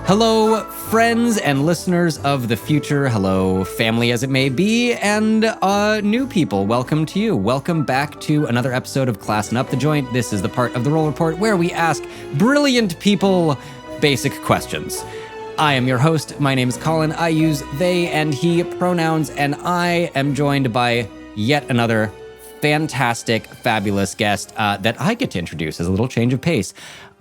Hello, friends and listeners of the future. Hello, family as it may be, and new people. Welcome to you. Welcome back to another episode of Classing Up the Joint. This is the part of the Roll Report where we ask brilliant people basic questions. I am your host. My name is Colin. I use they and he pronouns, and I am joined by yet another fantastic, fabulous guest that I get to introduce as a little change of pace.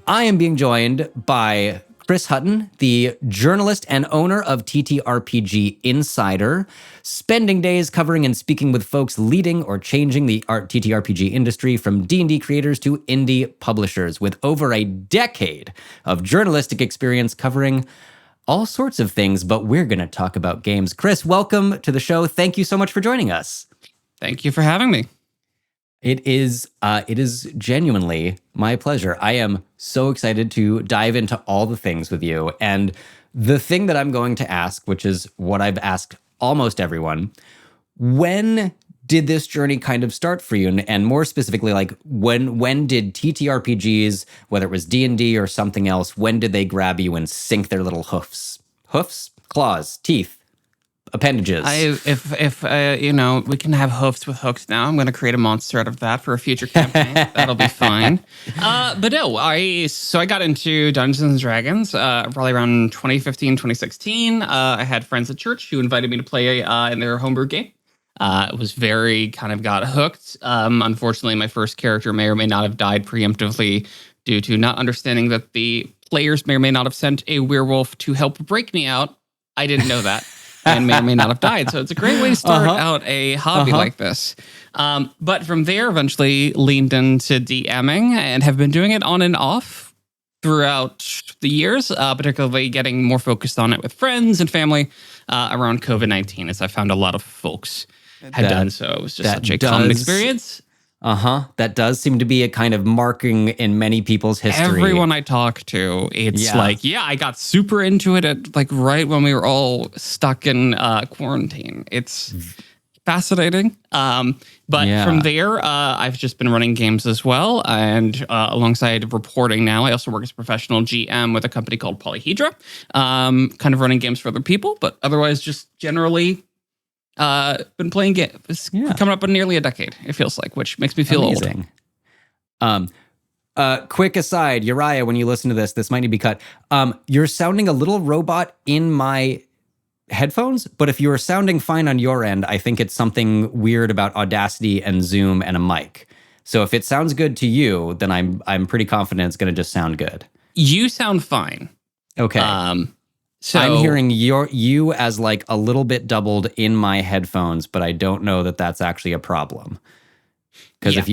I am being joined by CHRIS Hutton, the journalist and owner of TTRPG Insider, spending days covering and speaking with folks leading or changing the TTRPG industry, from D&D creators to indie publishers, with over a decade of journalistic experience covering all sorts of things, but we're going to talk about games. Chris, welcome to the show. Thank you so much for joining us. Thank you for having me. It is genuinely my pleasure. I am so excited to dive into all the things with you. And the thing that I'm going to ask, which is what I've asked almost everyone, when did this journey kind of start for you? And more specifically, like when did TTRPGs, whether it was D&D or something else, when did they grab you and sink their little hoofs? Hoofs? Claws? Teeth? Appendages. If we can have hoofs with hooks now. I'm going to create a monster out of that for a future campaign. That'll be fine. But no, I got into Dungeons and Dragons probably around 2015, 2016. I had friends at church who invited me to play in their homebrew game. It was got hooked. Unfortunately, my first character may or may not have died preemptively due to not understanding that the players may or may not have sent a werewolf to help break me out. I didn't know that. And may or may not have died. So it's a great way to start out a hobby like this. But from there, eventually leaned into DMing and have been doing it on and off throughout the years, particularly getting more focused on it with friends and family around COVID-19, as I found a lot of folks had done so. It was just such a common experience. That does seem to be a kind of marking in many people's history. Everyone I talk to, it's I got super into it at right when we were all stuck in quarantine. It's fascinating. But from there, I've just been running games as well. And alongside reporting now, I also work as a professional GM with a company called Polyhedra, kind of running games for other people, but otherwise just generally been playing games. Coming up on nearly a decade, it feels like, which makes me feel amazing. Old. Quick aside, Uriah, when you listen to this might need to be cut. You're sounding a little robot in my headphones, but if you're sounding fine on your end, I think it's something weird about Audacity and Zoom and a mic. So if it sounds good to you, then I'm pretty confident it's going to just sound good. You sound fine. Okay. So I'm hearing you as like a little bit doubled in my headphones, but I don't know that that's actually a problem. Because it's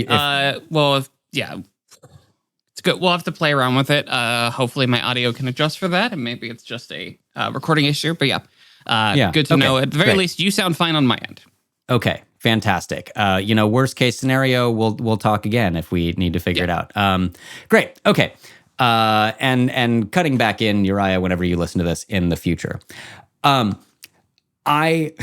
good. We'll have to play around with it. Hopefully my audio can adjust for that, and maybe it's just a recording issue. But good to know. At the very least, you sound fine on my end. Okay, fantastic. Worst case scenario, we'll talk again if we need to figure it out. Great. Okay. And cutting back in, Uriah, whenever you listen to this in the future. I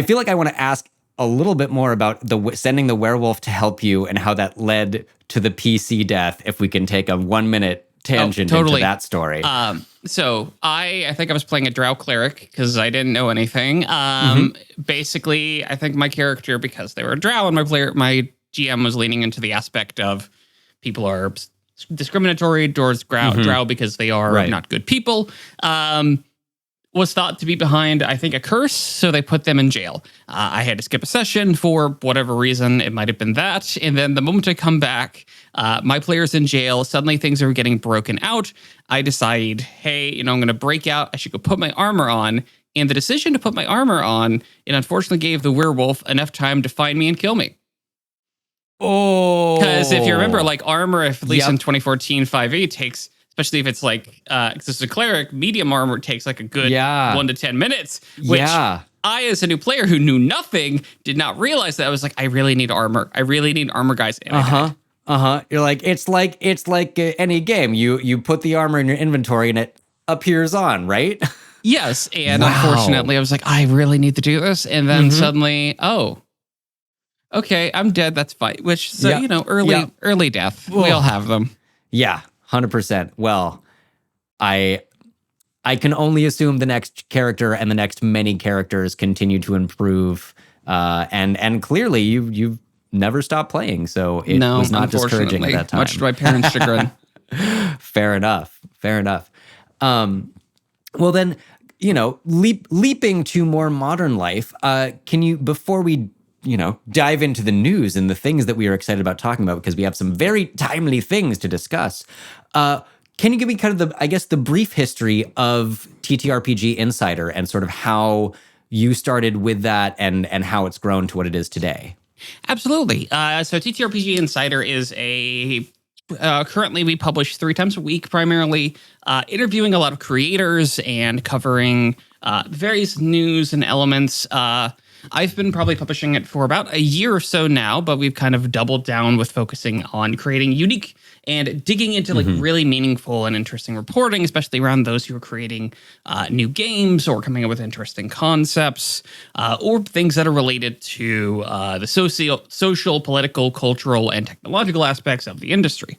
feel like I want to ask a little bit more about sending the werewolf to help you and how that led to the PC death, if we can take a 1-minute tangent into that story. So I think I was playing a drow cleric because I didn't know anything. Basically, I think my character, because they were a drow, and my GM was leaning into the aspect of people are discriminatory towards drow because they are not good people, was thought to be behind, I think, a curse, so they put them in jail. I had to skip a session for whatever reason. It might have been that. And then the moment I come back, my player's in jail. Suddenly things are getting broken out. I decide, hey, I'm going to break out. I should go put my armor on. And the decision to put my armor on, it unfortunately gave the werewolf enough time to find me and kill me. Oh, because if you remember, armor, at least in 2014 5e, takes, especially if it's because it's a cleric, medium armor takes a good 1 to 10 minutes. Which I, as a new player who knew nothing, did not realize that. I was like, I really need armor. I really need armor, guys. And You're like, it's like any game. You put the armor in your inventory and it appears on, right? Yes, and unfortunately, I was like, I really need to do this, and then suddenly, okay, I'm dead. That's fine. Which, early death. We all have them. Yeah, 100%. Well, I I can only assume the next character and the next many characters continue to improve. And clearly you've never stopped playing, so it was not discouraging at that time. Much to my parents' chagrin. Fair enough. Well then, leaping to more modern life, can you, before we dive into the news and the things that we are excited about talking about, because we have some very timely things to discuss, can you give me kind of the brief history of TTRPG Insider and sort of how you started with that and how it's grown to what it is today? Absolutely. So TTRPG Insider is currently we publish 3 times a week, primarily interviewing a lot of creators and covering various news and elements. I've been probably publishing it for about a year or so now, but we've kind of doubled down with focusing on creating unique and digging into like really meaningful and interesting reporting, especially around those who are creating new games or coming up with interesting concepts or things that are related to the social, political, cultural, and technological aspects of the industry.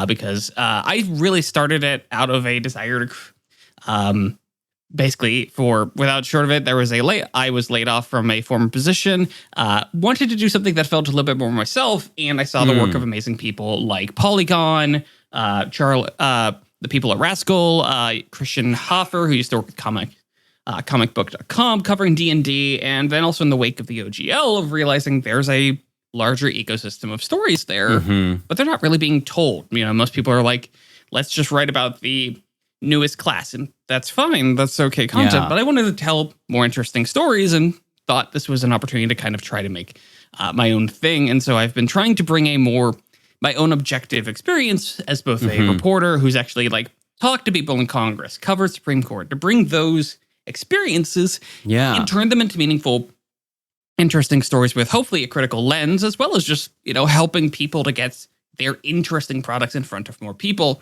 Because I really started it out of a desire to basically, without short of it, I was laid off from a former position, wanted to do something that felt a little bit more myself, and I saw the work of amazing people like Polygon, the people at Rascal, Christian Hoffer, who used to work with comicbook.com, covering D&D, and then also in the wake of the OGL of realizing there's a larger ecosystem of stories there, but they're not really being told. Most people are like, let's just write about the newest class, and that's fine, that's okay content, but I wanted to tell more interesting stories and thought this was an opportunity to kind of try to make my own thing. And so I've been trying to bring my own objective experience as both a reporter who's actually like talked to people in Congress, covered Supreme Court, to bring those experiences and turn them into meaningful, interesting stories with hopefully a critical lens, as well as just helping people to get their interesting products in front of more people,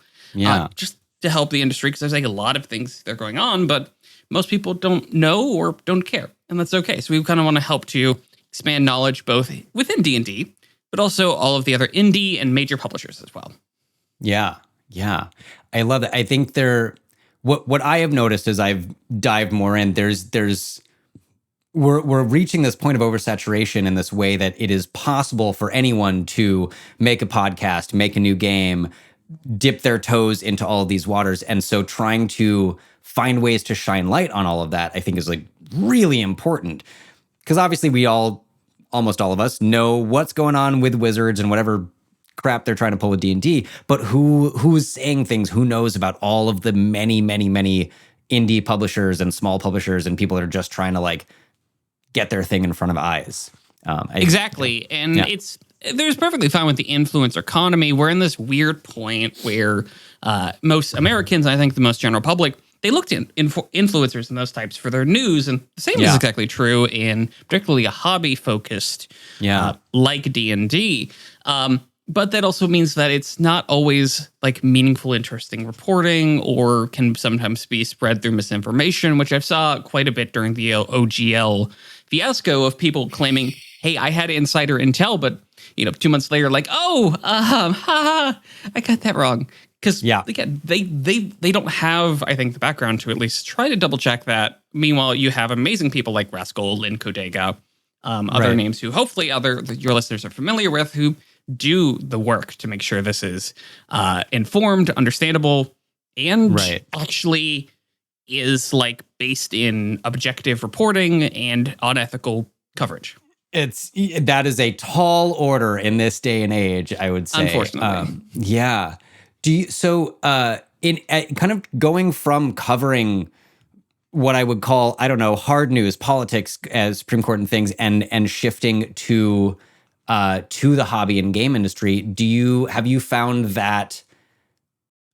just to help the industry, because there's like a lot of things that are going on, but most people don't know or don't care, and that's okay. So we kind of want to help to expand knowledge both within D&D, but also all of the other indie and major publishers as well. Yeah. I love it. I think what I have noticed as I've dived more in, we're reaching this point of oversaturation in this way that it is possible for anyone to make a podcast, make a new game, dip their toes into all of these waters. And so trying to find ways to shine light on all of that, I think, is like really important. Because obviously almost all of us know what's going on with Wizards and whatever crap they're trying to pull with D&D, but who's saying things, who knows about all of the many, many, many indie publishers and small publishers and people that are just trying to like get their thing in front of eyes. Exactly. There's perfectly fine with the influencer economy. We're in this weird point where most Americans, I think the most general public, they look to influencers and those types for their news. And the same is exactly true in particularly a hobby-focused like D&D. But that also means that it's not always like meaningful, interesting reporting, or can sometimes be spread through misinformation, which I saw quite a bit during the OGL fiasco of people claiming, hey, I had insider intel, but 2 months later, like, I got that wrong. Because again, they don't have, I think, the background to at least try to double check that. Meanwhile, you have amazing people like Rascal, Lynn Kodega, other names who hopefully your listeners are familiar with, who do the work to make sure this is informed, understandable, and actually is like based in objective reporting and unethical coverage. That is a tall order in this day and age, I would say. Unfortunately. Do you, in kind of going from covering what I would call, I don't know, hard news, politics as Supreme Court and things, and shifting to the hobby and game industry, have you found that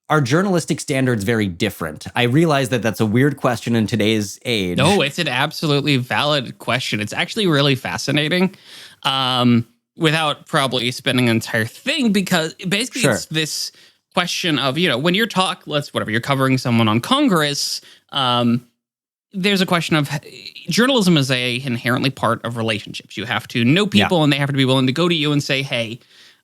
are journalistic standards very different? I realize that that's a weird question in today's age. No, it's an absolutely valid question. It's actually really fascinating, without probably spending an entire thing, because basically it's this question of, when you're you're covering someone on Congress, there's a question of journalism is inherently part of relationships. You have to know people and they have to be willing to go to you and say, hey,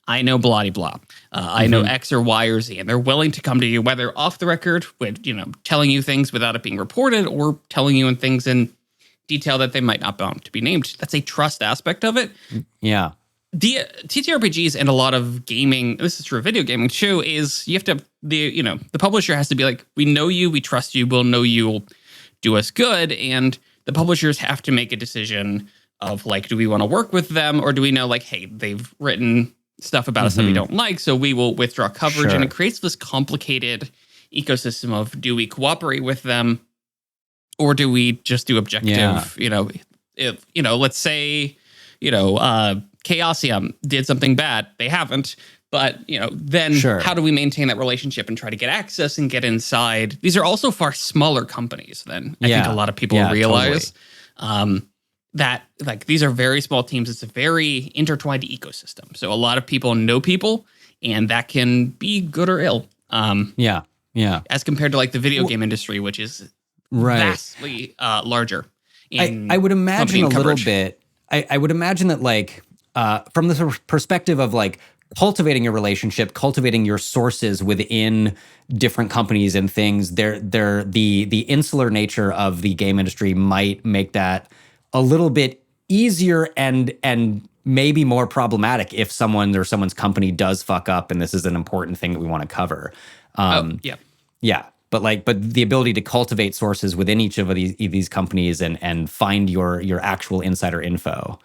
I know blah blah. I know X or Y or Z, and they're willing to come to you, whether off the record with telling you things without it being reported, or telling you things in detail that they might not want to be named. That's a trust aspect of it. Yeah. The TTRPGs and a lot of gaming, this is true of video gaming too, is you have to, the publisher has to be like, we know you, we trust you, we'll know you'll do us good. And the publishers have to make a decision of like, do we want to work with them, or do we know like, hey, they've written stuff about us that we don't like, so we will withdraw coverage. Sure. And it creates this complicated ecosystem of, do we cooperate with them, or do we just do objective? If let's say Chaosium did something bad, they haven't, but then how do we maintain that relationship and try to get access and get inside? These are also far smaller companies than I think a lot of people realize. Totally. That like these are very small teams. It's a very intertwined ecosystem. So a lot of people know people, and that can be good or ill. As compared to like the video game industry, which is vastly larger. I would imagine a little bit. I would imagine that like from the perspective of like cultivating a relationship, cultivating your sources within different companies and things, the insular nature of the game industry might make that a little bit easier and maybe more problematic if someone or someone's company does fuck up and this is an important thing that we want to cover. Yeah. But the ability to cultivate sources within each of these companies and find your actual insider info.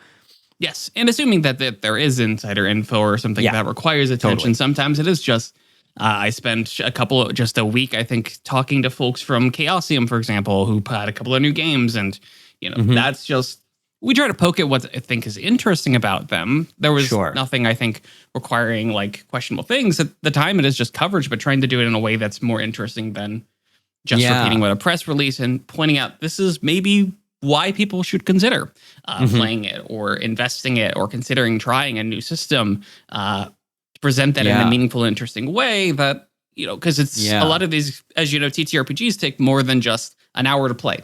Yes, and assuming that there is insider info or something that requires attention, totally. Sometimes it is just, I spent just a week, I think, talking to folks from Chaosium, for example, who had a couple of new games, and that's just, we try to poke at what I think is interesting about them. There was nothing, I think, requiring like questionable things. At the time, it is just coverage, but trying to do it in a way that's more interesting than just repeating what a press release and pointing out this is maybe why people should consider playing it or investing it or considering trying a new system to present that in a meaningful, interesting way that, because it's a lot of these, as you know, TTRPGs take more than just an hour to play.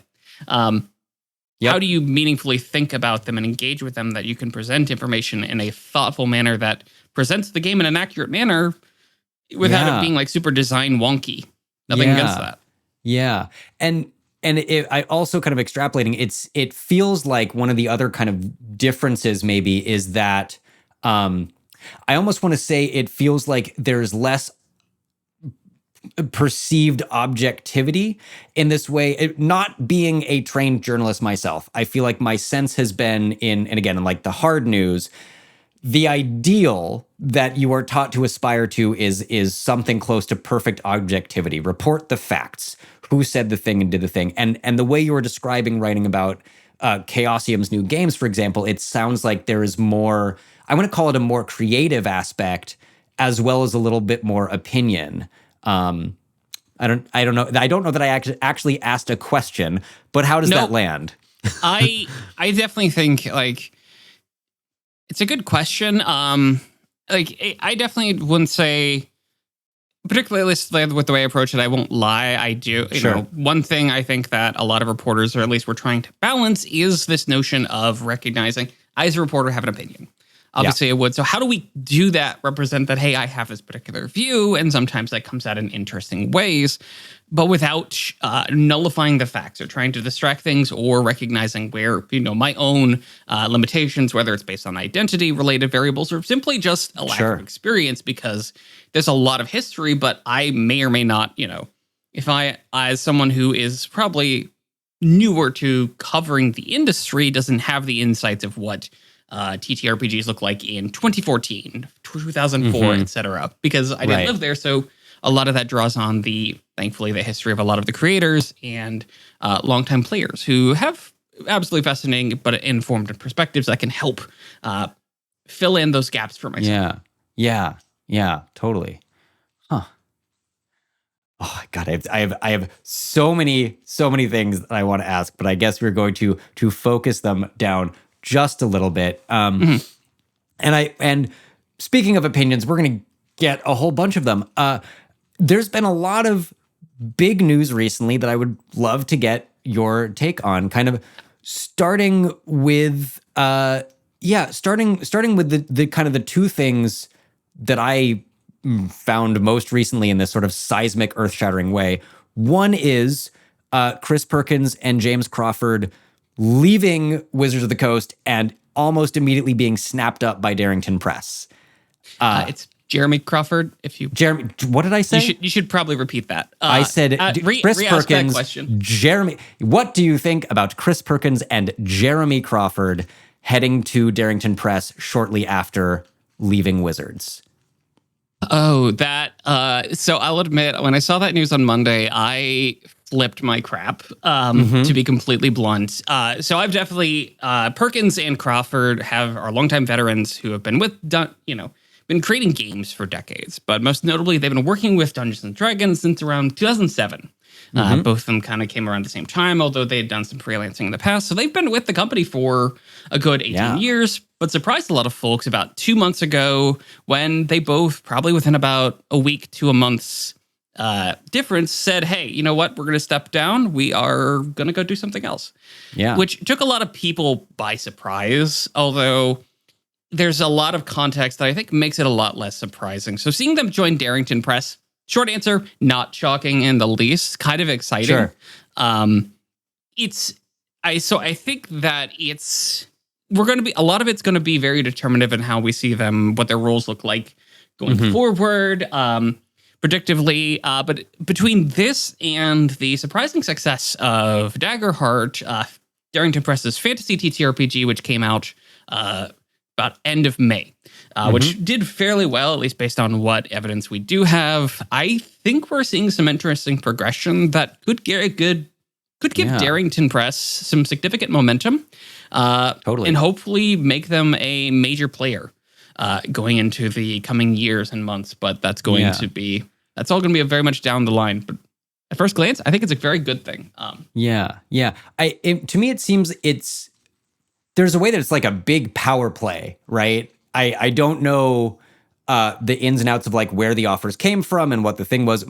How do you meaningfully think about them and engage with them that you can present information in a thoughtful manner that presents the game in an accurate manner without it being like super design wonky? Nothing against that. Yeah. And I also kind of extrapolating, it feels like one of the other kind of differences maybe is that I almost want to say it feels like there's less perceived objectivity in this way. Not being a trained journalist myself, I feel like my sense has been in like the hard news, the ideal that you are taught to aspire to is something close to perfect objectivity. Report the facts. Who said the thing and did the thing. And the way you were describing writing about Chaosium's new games, for example, it sounds like there is more, I want to call it a more creative aspect as well as a little bit more opinion. I don't know. I don't know that I actually asked a question, but how does that land? I definitely think like it's a good question. I definitely wouldn't say, particularly with the way I approach it, I won't lie. I do. One thing I think that a lot of reporters, or at least we're trying to balance, is this notion of recognizing I, as a reporter, have an opinion. Obviously, I would. So how do we do that? Represent that, hey, I have this particular view, and sometimes that comes out in interesting ways, but without nullifying the facts or trying to distract things or recognizing where, my own limitations, whether it's based on identity-related variables or simply just a lack of experience, because there's a lot of history, but I may or may not, if I, as someone who is probably newer to covering the industry, doesn't have the insights of what TTRPGs look like in 2014, 2004, etc. Because I didn't live there, so a lot of that draws on thankfully, the history of a lot of the creators and longtime players who have absolutely fascinating but informed perspectives that can help fill in those gaps for myself. Yeah, totally. Huh. Oh God, I have so many things that I want to ask, but I guess we're going to focus them down just a little bit. And speaking of opinions, we're going to get a whole bunch of them. There's been a lot of big news recently that I would love to get your take on, kind of starting with the kind of the two things that I found most recently in this sort of seismic, earth-shattering way. One is Chris Perkins and James Crawford leaving Wizards of the Coast and almost immediately being snapped up by Darrington Press. It's Jeremy Crawford. Jeremy, what did I say? You should probably repeat that. I said Chris Perkins, that question. Jeremy. What do you think about Chris Perkins and Jeremy Crawford heading to Darrington Press shortly after leaving Wizards? Oh, so I'll admit, when I saw that news on Monday, I flipped my crap, to be completely blunt. So I've definitely, Perkins and Crawford are longtime veterans who have been been creating games for decades, but most notably, they've been working with Dungeons & Dragons since around 2007. Both of them kind of came around the same time, although they had done some freelancing in the past. So they've been with the company for a good 18 years, but surprised a lot of folks about 2 months ago when they both, probably within about a week to a month's difference, said, hey, you know what? We're going to step down. We are going to go do something else. Yeah. Which took a lot of people by surprise, although there's a lot of context that I think makes it a lot less surprising. So seeing them join Darrington Press, short answer, not shocking in the least, kind of exciting. Sure. I think that a lot of it's going to be very determinative in how we see them, what their roles look like going forward, predictively. But between this and the surprising success of Daggerheart, Darrington Press's fantasy TTRPG, which came out about end of May, which did fairly well, at least based on what evidence we do have. I think we're seeing some interesting progression that could give Darrington Press some significant momentum, and hopefully make them a major player going into the coming years and months. But that's all going to be very much down the line. But at first glance, I think it's a very good thing. To me, it seems there's a way that it's like a big power play, right? I don't know the ins and outs of like where the offers came from and what the thing was.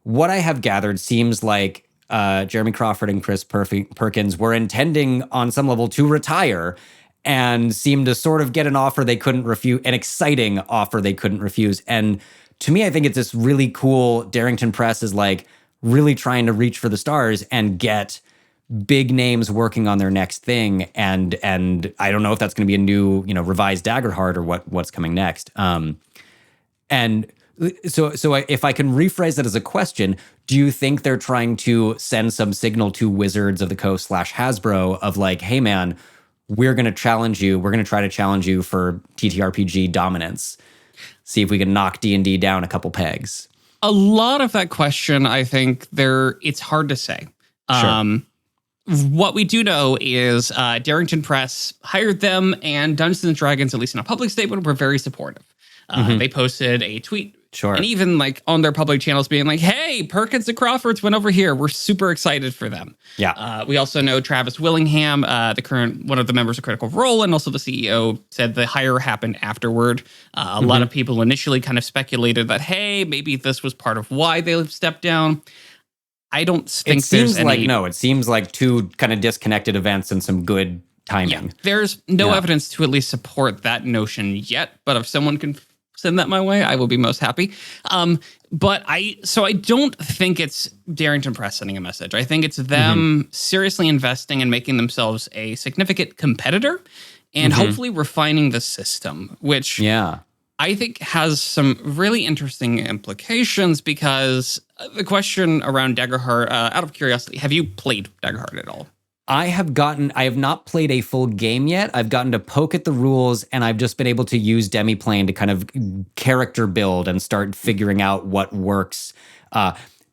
What I have gathered seems like Jeremy Crawford and Chris Perkins were intending on some level to retire and seemed to sort of get an offer they couldn't refuse, an exciting offer they couldn't refuse. And to me, I think it's this really cool. Darrington Press is like really trying to reach for the stars and get big names working on their next thing, and I don't know if that's going to be a new, revised Daggerheart or what's coming next. And so if I can rephrase that as a question, do you think they're trying to send some signal to Wizards of the Coast / Hasbro of like, hey man, we're going to challenge you. We're going to try to challenge you for TTRPG dominance. See if we can knock D&D down a couple pegs. A lot of that question, I think it's hard to say. Sure. What we do know is Darrington Press hired them, and Dungeons & Dragons, at least in a public statement, were very supportive. They posted a tweet, and even like on their public channels being like, hey, Perkins and Crawfords went over here. We're super excited for them. Yeah. We also know Travis Willingham, one of the members of Critical Role, and also the CEO, said the hire happened afterward. A lot of people initially kind of speculated that, hey, maybe this was part of why they stepped down. I don't think it seems like two kind of disconnected events and some good timing. Yeah, there's no evidence to at least support that notion yet, but if someone can send that my way, I will be most happy. But I don't think it's Darrington Press sending a message. I think it's them seriously investing and making themselves a significant competitor and hopefully refining the system, which I think has some really interesting implications, because the question around Daggerheart, out of curiosity, have you played Daggerheart at all? I have not played a full game yet. I've gotten to poke at the rules, and I've just been able to use Demiplane to kind of character build and start figuring out what works.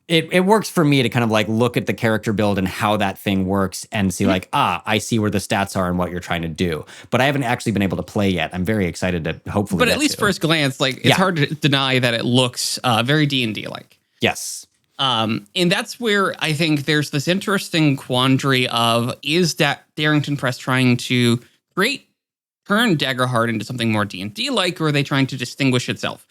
It works for me to kind of like look at the character build and how that thing works and see like, I see where the stats are and what you're trying to do. But I haven't actually been able to play yet. I'm very excited to hopefully. But at least first glance, like it's hard to deny that it looks very D&D like. Yes. And that's where I think there's this interesting quandary of, is Darrington Press trying to turn Daggerheart into something more D&D like, or are they trying to distinguish itself?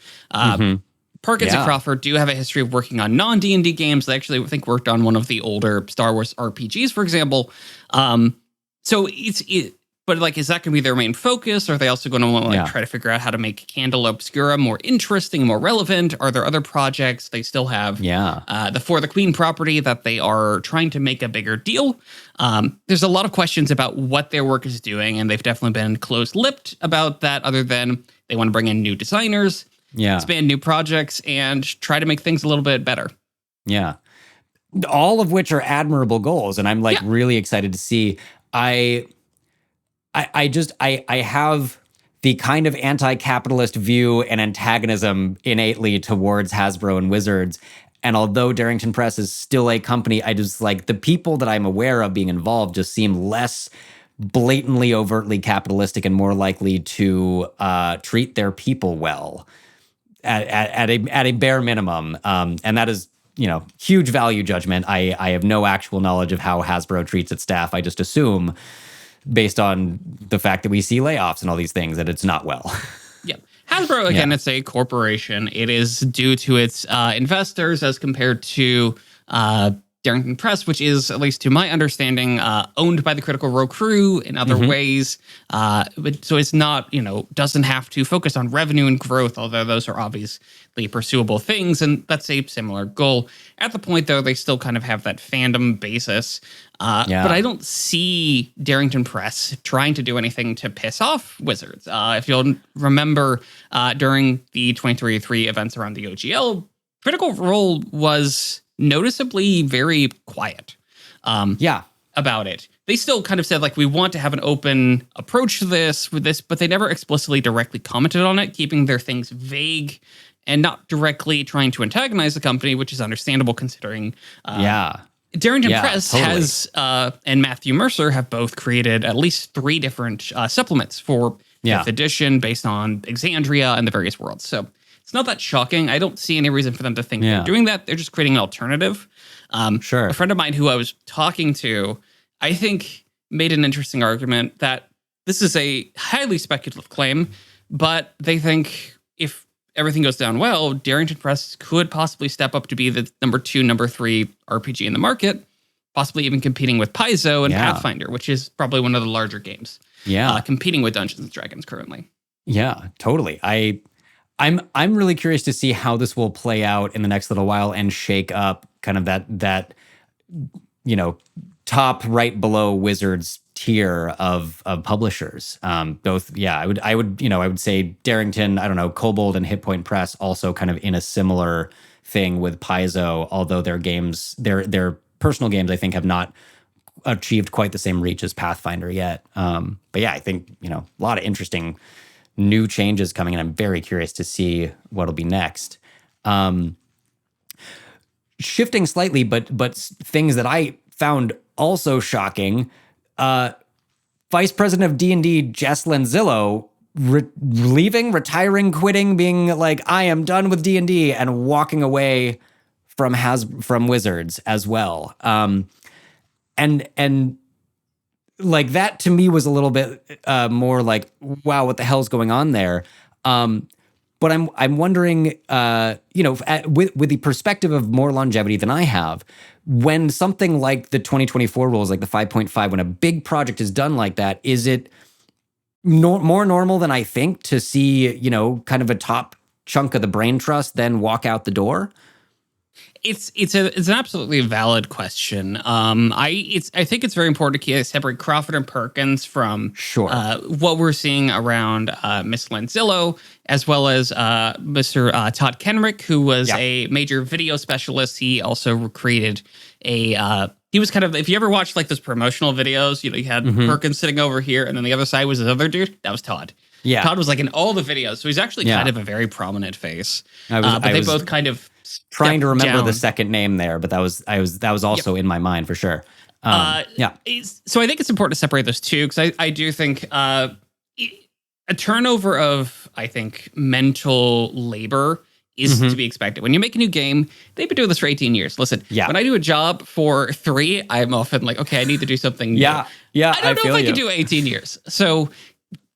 Perkins and Crawford do have a history of working on non-D&D games. They actually, I think, worked on one of the older Star Wars RPGs, for example. So But like, is that going to be their main focus? Are they also going to try to figure out how to make Candle Obscura more interesting, more relevant? Are there other projects? They still have the For the Queen property that they are trying to make a bigger deal. There's a lot of questions about what their work is doing, and they've definitely been close-lipped about that, other than they want to bring in new designers, expand new projects, and try to make things a little bit better. Yeah. All of which are admirable goals, and I'm like really excited to see. I have the kind of anti-capitalist view and antagonism innately towards Hasbro and Wizards. And although Darrington Press is still a company, I just like the people that I'm aware of being involved just seem less blatantly, overtly capitalistic and more likely to treat their people well at a bare minimum. And that is, huge value judgment. I have no actual knowledge of how Hasbro treats its staff. I just assume, based on the fact that we see layoffs and all these things, that it's not well. Yeah. Hasbro, again, it's a corporation. It is due to its investors as compared to Darrington Press, which is, at least to my understanding, owned by the Critical Role crew in other ways. But so it's not, doesn't have to focus on revenue and growth, although those are obviously pursuable things. And that's a similar goal. At the point, though, they still kind of have that fandom basis. But I don't see Darrington Press trying to do anything to piss off Wizards. If you'll remember, during the 2023 events around the OGL, Critical Role was noticeably very quiet about it. They still kind of said, like, we want to have an open approach to this, but they never explicitly directly commented on it, keeping their things vague and not directly trying to antagonize the company, which is understandable considering Darrington Press has, and Matthew Mercer have both created at least 3 different supplements for 5th edition based on Exandria and the various worlds. So it's not that shocking. I don't see any reason for them to think they're doing that. They're just creating an alternative. A friend of mine who I was talking to, I think, made an interesting argument that this is a highly speculative claim, but they think if everything goes down well, Darrington Press could possibly step up to be the number 2, number 3 RPG in the market, possibly even competing with Paizo and Pathfinder, which is probably one of the larger games. Competing with Dungeons and Dragons currently. Yeah, totally. I'm really curious to see how this will play out in the next little while and shake up kind of that top right below Wizards tier of publishers. Both, I would say Darrington, I don't know, Kobold and Hit Point Press also kind of in a similar thing with Paizo, although their games, their personal games, I think, have not achieved quite the same reach as Pathfinder yet. But yeah, I think, a lot of interesting new changes coming, and I'm very curious to see what'll be next. Shifting slightly, but things that I found also shocking. Vice President of D&D Jess Lenzillo leaving, retiring, quitting, being like, I am done with D&D, and walking away from Wizards as well. And like that to me was a little bit more like, wow, what the hell's going on there? But I'm wondering, with the perspective of more longevity than I have, when something like the 2024 rules, like the 5.5, when a big project is done like that, is it more normal than I think to see, kind of a top chunk of the brain trust then walk out the door? It's an absolutely valid question. I think it's very important to separate Crawford and Perkins from what we're seeing around Miss Lenzillo, as well as Mr. Todd Kenrick, who was a major video specialist. He also created he was kind of, if you ever watched like those promotional videos, you had Perkins sitting over here, and then the other side was this other dude. That was Todd. Yeah, Todd was like in all the videos, so he's actually kind of a very prominent face. But they both kind of trying to remember the second name there, but that was also in my mind for sure. So I think it's important to separate those two, because I do think a turnover of, I think, mental labor is to be expected. When you make a new game, they've been doing this for 18 years. Listen, when I do a job for 3, I'm often like, okay, I need to do something new. I don't know if I can do 18 years. So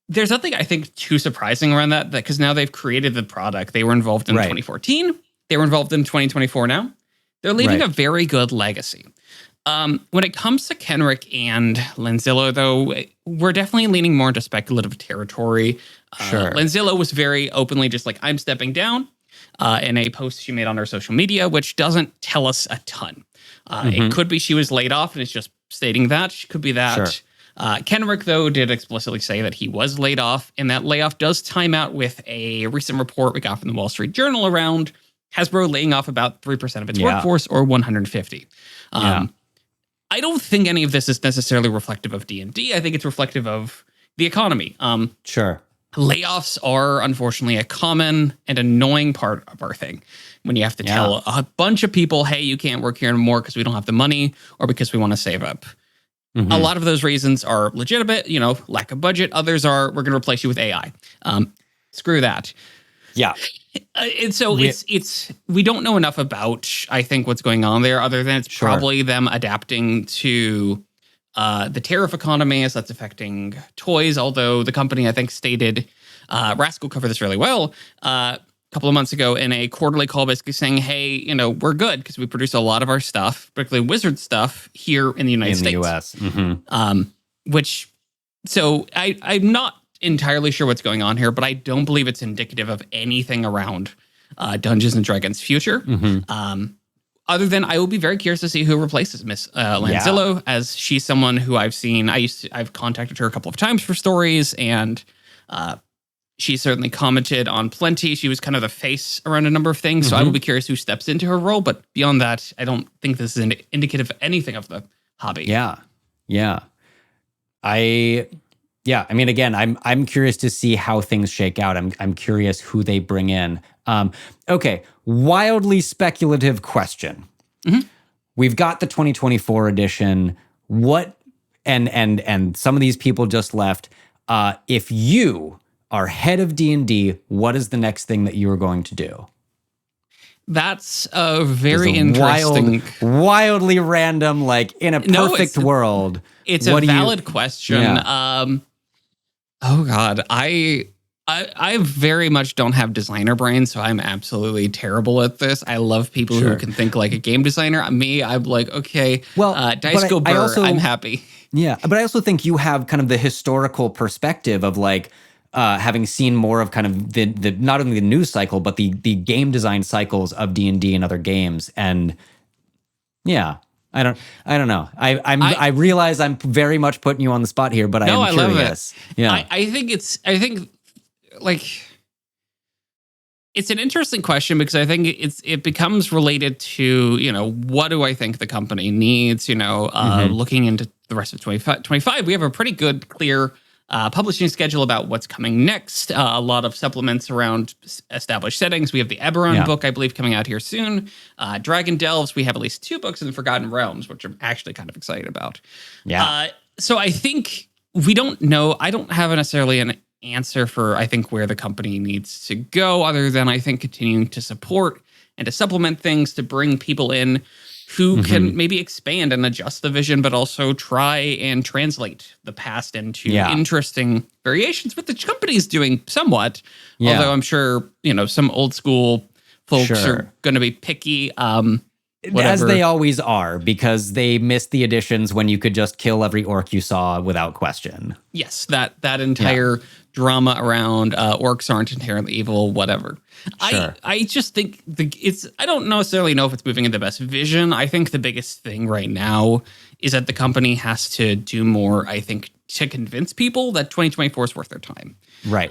there's nothing, I think, too surprising around that, because now they've created the product. They were involved in 2014. They were involved in 2024 now. They're leaving a very good legacy. When it comes to Kenrick and Lenzillo, though, we're definitely leaning more into speculative territory. Sure. Lanzillo was very openly just like, I'm stepping down in a post she made on her social media, which doesn't tell us a ton. It could be she was laid off and it's just stating that. It could be that. Sure. Kenrick, though, did explicitly say that he was laid off, and that layoff does time out with a recent report we got from the Wall Street Journal around Hasbro laying off about 3% of its workforce, or 150. I don't think any of this is necessarily reflective of D&D. I think it's reflective of the economy. Sure. Layoffs are, unfortunately, a common and annoying part of our thing. When you have to tell a bunch of people, hey, you can't work here anymore because we don't have the money or because we want to save up. A lot of those reasons are legitimate, lack of budget. Others are, we're going to replace you with AI. Screw that. Yeah. And so we don't know enough about, I think, what's going on there, other than it's probably them adapting to the tariff economy as that's affecting toys. Although the company, I think, stated, Rascal covered this really well, couple of months ago in a quarterly call, basically saying, hey, we're good because we produce a lot of our stuff, particularly Wizard stuff, here in the United States. In the US. So I'm not entirely sure what's going on here, but I don't believe it's indicative of anything around Dungeons & Dragons' future. Other than I will be very curious to see who replaces Miss Lanzillo, as she's someone who I've seen. I've contacted her a couple of times for stories, and she certainly commented on plenty. She was kind of the face around a number of things. So I will be curious who steps into her role. But beyond that, I don't think this is indicative of anything of the hobby. Yeah. I mean, again, I'm curious to see how things shake out. I'm curious who they bring in. Okay. Wildly speculative question. We've got the 2024 edition. What, and some of these people just left. If you are head of D&D, what is the next thing that you are going to do? That's a very interesting, wildly random, like in a perfect world. It's a valid question. Yeah. Oh God, I very much don't have designer brain, so I'm absolutely terrible at this. I love people who can think like a game designer. Me, I'm like, okay, dice go burr, I'm happy. Yeah, but I also think you have kind of the historical perspective of like, having seen more of kind of the not only the news cycle, but the game design cycles of D&D and other games. And yeah, I don't know. I realize I'm very much putting you on the spot here, but I am curious. Love it. Yeah. I think like it's an interesting question because I think it becomes related to, what do I think the company needs, looking into the rest of 2025, we have a pretty good, clear publishing schedule about what's coming next. A lot of supplements around established settings. We have the Eberron book, I believe, coming out here soon. Dragon Delves. We have at least 2 books in the Forgotten Realms, which I'm actually kind of excited about. Yeah. So I think we don't know. I don't have necessarily an answer for, I think, where the company needs to go, other than I think continuing to support and to supplement things to bring people in who can maybe expand and adjust the vision, but also try and translate the past into interesting variations, what the company's doing somewhat. Although I'm sure, some old school folks are going to be picky. As they always are, because they missed the additions when you could just kill every orc you saw without question. Yes, that entire drama around orcs aren't inherently evil, whatever. I just think I don't necessarily know if it's moving in the best vision. I think the biggest thing right now is that the company has to do more, I think, to convince people that 2024 is worth their time. Right.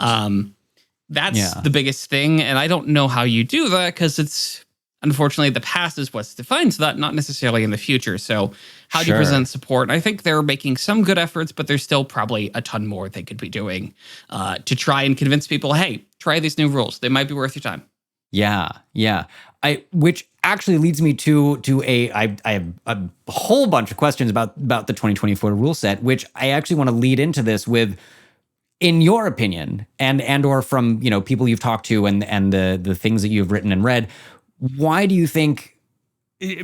That's the biggest thing. And I don't know how you do that because it's, unfortunately, the past is what defines that, not necessarily in the future. So how do you present support? And I think they're making some good efforts, but there's still probably a ton more they could be doing to try and convince people, hey, try these new rules. They might be worth your time. Yeah. Which actually leads me to I have a whole bunch of questions about the 2024 rule set, which I actually want to lead into this with, in your opinion, and or from people you've talked to and the things that you've written and read. Why do you think,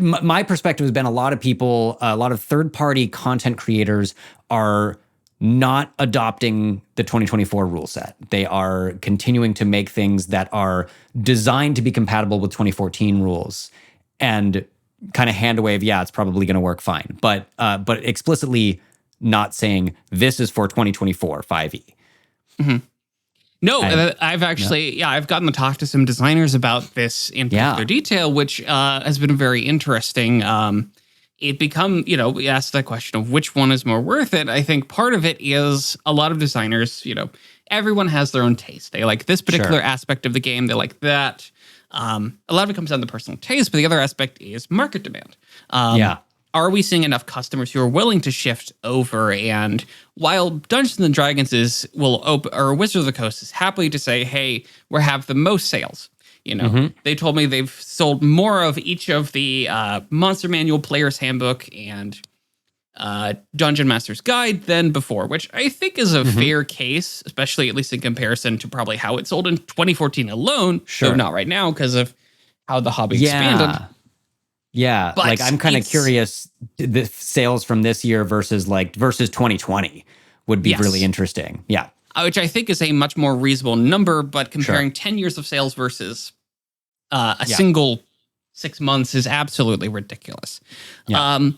my perspective has been a lot of people, a lot of third-party content creators are not adopting the 2024 rule set. They are continuing to make things that are designed to be compatible with 2014 rules and kind of hand wave, it's probably going to work fine. But explicitly not saying this is for 2024 5e. No, I've actually, I've gotten to talk to some designers about this in particular detail, which has been very interesting. We asked that question of which one is more worth it. I think part of it is a lot of designers, everyone has their own taste. They like this particular aspect of the game. They like that. A lot of it comes down to personal taste, but the other aspect is market demand. Are we seeing enough customers who are willing to shift over? And while Dungeons and Dragons or Wizards of the Coast is happy to say, hey, we have the most sales. They told me they've sold more of each of the Monster Manual, Player's Handbook, and Dungeon Master's Guide than before, which I think is a fair case, especially at least in comparison to probably how it sold in 2014 alone. Sure. Though not right now because of how the hobby expanded. Yeah, but like I'm kind of curious, the sales from this year versus 2020 would be really interesting. Yeah. Which I think is a much more reasonable number, but comparing 10 years of sales versus a single 6 months is absolutely ridiculous. Yeah.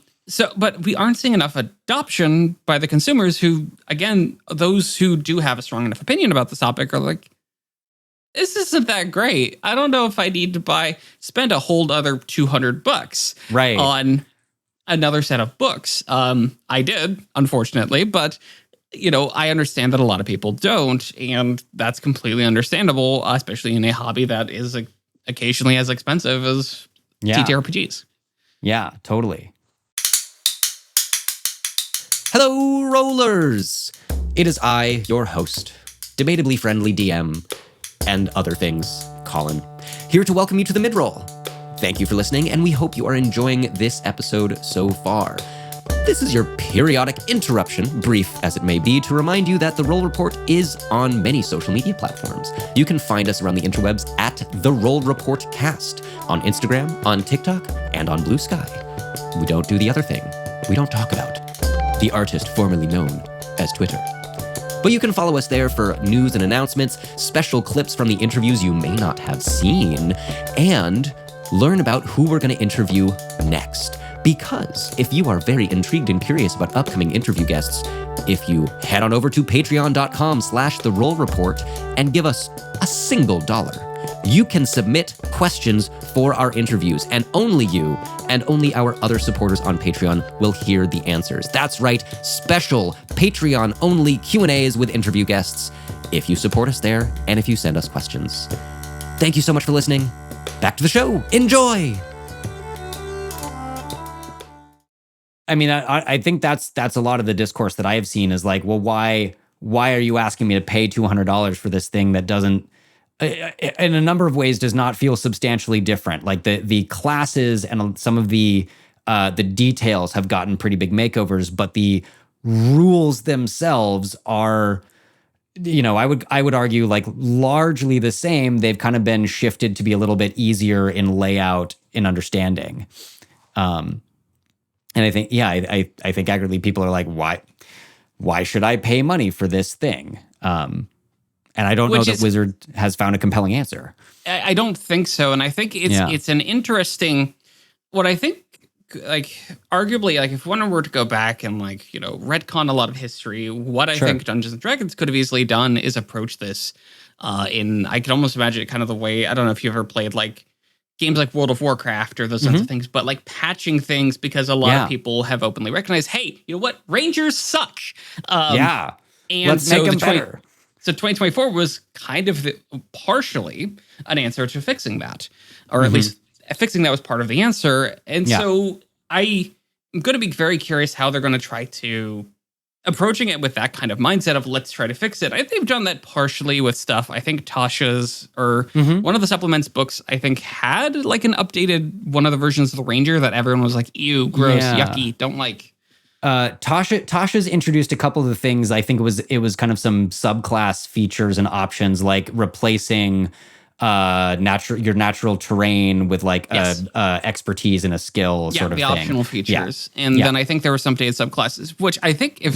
But we aren't seeing enough adoption by the consumers who, again, those who do have a strong enough opinion about this topic are like, this isn't that great. I don't know if I need to spend a whole other $200 on another set of books. I did, unfortunately, but I understand that a lot of people don't, and that's completely understandable, especially in a hobby that is occasionally as expensive as TTRPGs. Yeah, totally. Hello, rollers! It is I, your host, debatably friendly DM, and other things, Colin, here to welcome you to the mid-roll. Thank you for listening, and we hope you are enjoying this episode so far. This is your periodic interruption, brief as it may be, to remind you that The Roll Report is on many social media platforms. You can find us around the interwebs at The Roll Report Cast, on Instagram, on TikTok, and on Blue Sky. We don't do the other thing. We don't talk about the artist formerly known as Twitter. But you can follow us there for news and announcements, special clips from the interviews you may not have seen, and learn about who we're going to interview next. Because if you are very intrigued and curious about upcoming interview guests, if you head on over to patreon.com/therollreport and give us a single $1, you can submit questions for our interviews, and only you and only our other supporters on Patreon will hear the answers. That's right, special Patreon-only Q&As with interview guests if you support us there and if you send us questions. Thank you so much for listening. Back to the show. Enjoy! I mean, I think that's a lot of the discourse that I have seen is like, well, why are you asking me to pay $200 for this thing that doesn't, in a number of ways, does not feel substantially different? Like the classes and some of the details have gotten pretty big makeovers, but the rules themselves are, I would argue like largely the same. They've kind of been shifted to be a little bit easier in layout and understanding. And I think, I think accurately people are like, why should I pay money for this thing? And I don't know that Wizard has found a compelling answer. I don't think so. And I think it's an interesting, what I think, like, arguably, like, if one were to go back and, like, retcon a lot of history, what I think Dungeons & Dragons could have easily done is approach this I could almost imagine it kind of the way, I don't know if you ever played, like, games like World of Warcraft or those kinds of things, but like patching things because a lot of people have openly recognized, hey, you know what? Rangers suck. And let's make them better. So 2024 was kind of partially an answer to fixing that, or at least fixing that was part of the answer. And so I'm going to be very curious how they're going to try to approaching it with that kind of mindset of let's try to fix it. I think they've done that partially with stuff. I think Tasha's or one of the supplements books, I think had like an updated one of the versions of the Ranger that everyone was like, ew, gross, yucky, don't like. Tasha's introduced a couple of the things. I think it was kind of some subclass features and options like replacing your natural terrain with like expertise and a skill sort of the thing. Optional features. And then I think there were some updated subclasses, which I think if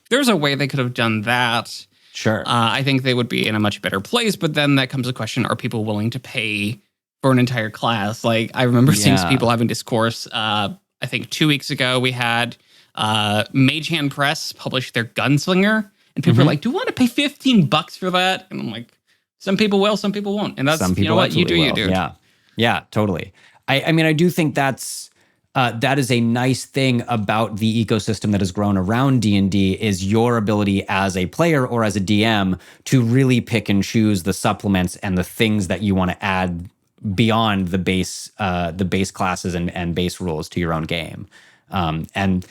there's a way they could have done that, I think they would be in a much better place. But then that comes the question, are people willing to pay for an entire class? Like I remember seeing people having discourse. I think 2 weeks ago we had Mage Hand Press published their Gunslinger, and people are like, "Do you want to pay $15 for that?" And I'm like, "Some people will, some people won't." And that's Some people you know what you do, will. you dude. Yeah, totally. I mean, I do think that is a nice thing about the ecosystem that has grown around D&D is your ability as a player or as a DM to really pick and choose the supplements and the things that you want to add beyond the base classes and base rules to your own game. And,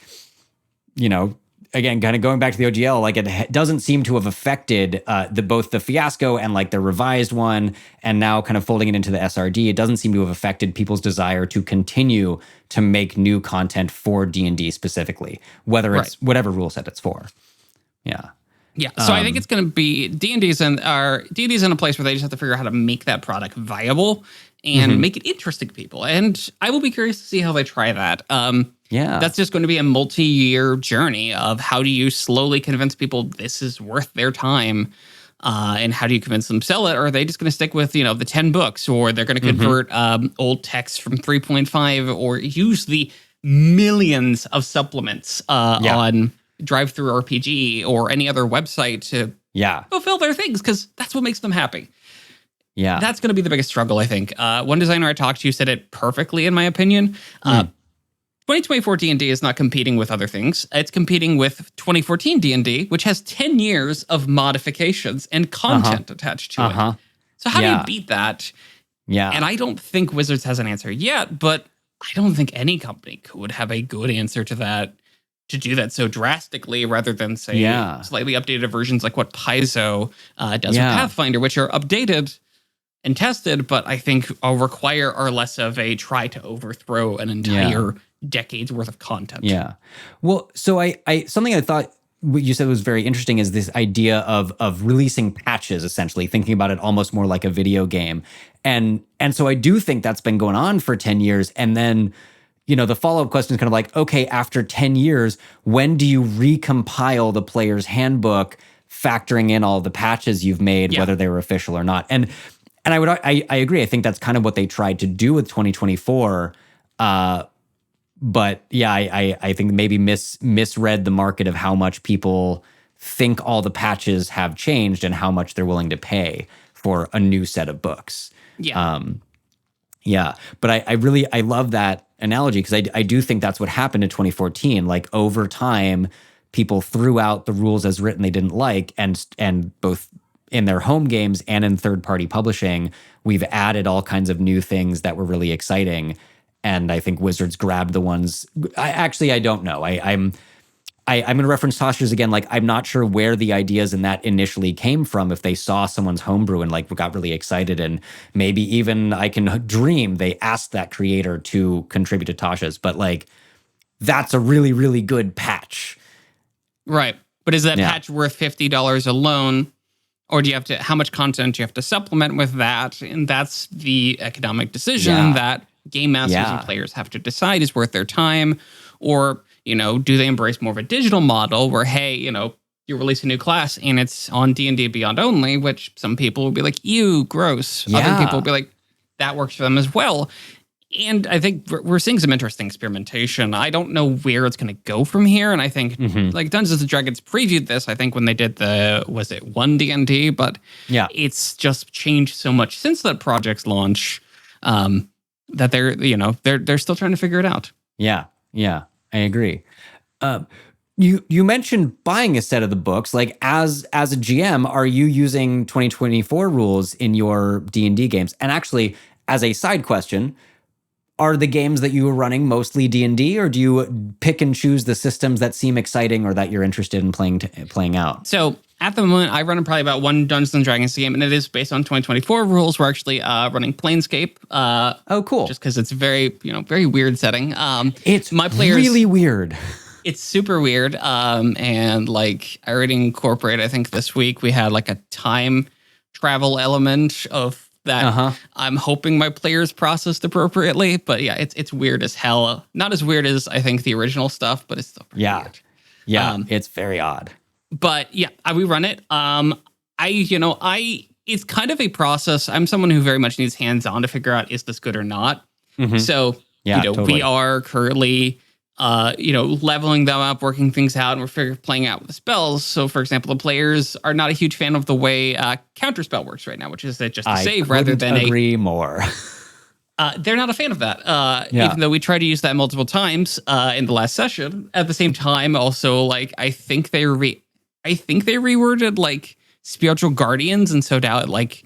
you know, again, kind of going back to the OGL, like it doesn't seem to have affected both the fiasco and like the revised one, and now kind of folding it into the SRD. It doesn't seem to have affected people's desire to continue to make new content for D&D specifically, whether it's whatever rule set it's for. Yeah. Yeah, so I think it's going to be D&D's in a place where they just have to figure out how to make that product viable and make it interesting to people. And I will be curious to see how they try that. That's just going to be a multi-year journey of how do you slowly convince people this is worth their time, and how do you convince them to sell it? Or are they just going to stick with, you know, the 10 books, or they're going to convert old text from 3.5, or use the millions of supplements on DriveThruRPG or any other website to fulfill their things, because that's what makes them happy. Yeah, that's going to be the biggest struggle, I think. One designer I talked to said it perfectly, in my opinion. 2024 D&D is not competing with other things. It's competing with 2014 D&D, which has 10 years of modifications and content attached to it. So how do you beat that? Yeah, and I don't think Wizards has an answer yet, but I don't think any company could have a good answer to that, to do that so drastically, rather than say slightly updated versions like what Paizo does with Pathfinder, which are updated and tested, but I think are less of a try to overthrow an entire decade's worth of content. Yeah. Well, so I something I thought what you said was very interesting is this idea of releasing patches, essentially thinking about it almost more like a video game. And so I do think that's been going on for 10 years. And then, you know, the follow-up question is kind of like, okay, after 10 years, when do you recompile the player's handbook, factoring in all the patches you've made, whether they were official or not? And I agree. I think that's kind of what they tried to do with 2024. But yeah, I think maybe misread the market of how much people think all the patches have changed and how much they're willing to pay for a new set of books. But I love that analogy, because I do think that's what happened in 2014. Like, over time, people threw out the rules as written they didn't like, and both in their home games and in third-party publishing, we've added all kinds of new things that were really exciting. And I think Wizards grabbed the ones. I don't know. I'm going to reference Tasha's again. Like, I'm not sure where the ideas in that initially came from. If they saw someone's homebrew and like got really excited, and maybe even I can dream they asked that creator to contribute to Tasha's. But like, that's a really, really good patch, right? But is that patch worth $50 alone? Or do you have to? How much content do you have to supplement with that? And that's the economic decision that game masters and players have to decide is worth their time. Or, you know, do they embrace more of a digital model where, hey, you know, you release a new class and it's on D&D Beyond only, which some people will be like, ew, gross. Other people will be like, that works for them as well. And I think we're seeing some interesting experimentation. I don't know where it's going to go from here. And I think like Dungeons & Dragons previewed this, I think when they did was it 1 D&D? But it's just changed so much since that project's launch that they're still trying to figure it out. Yeah, I agree. You mentioned buying a set of the books. Like, as a GM, are you using 2024 rules in your D&D games? And actually, as a side question, are the games that you are running mostly D&D, or do you pick and choose the systems that seem exciting or that you're interested in playing out? So at the moment, I run probably about one Dungeons & Dragons game, and it is based on 2024 rules. We're actually running Planescape. Oh, cool. Just because it's very weird setting. It's my players really weird. It's super weird. And like, I already incorporated, I think this week we had like a time travel element of that I'm hoping my players processed appropriately. But yeah, it's weird as hell. Not as weird as I think the original stuff, but it's still pretty weird. Yeah, it's very odd. But yeah, we run it. It's kind of a process. I'm someone who very much needs hands-on to figure out, is this good or not? So, totally. We are currently leveling them up, working things out, and we're playing out with the spells. So, for example, the players are not a huge fan of the way counterspell works right now, which is that just a save rather than agree more. They're not a fan of that, even though we tried to use that multiple times in the last session. At the same time, also, like, I think they reworded, like, spiritual guardians, and so now it, like,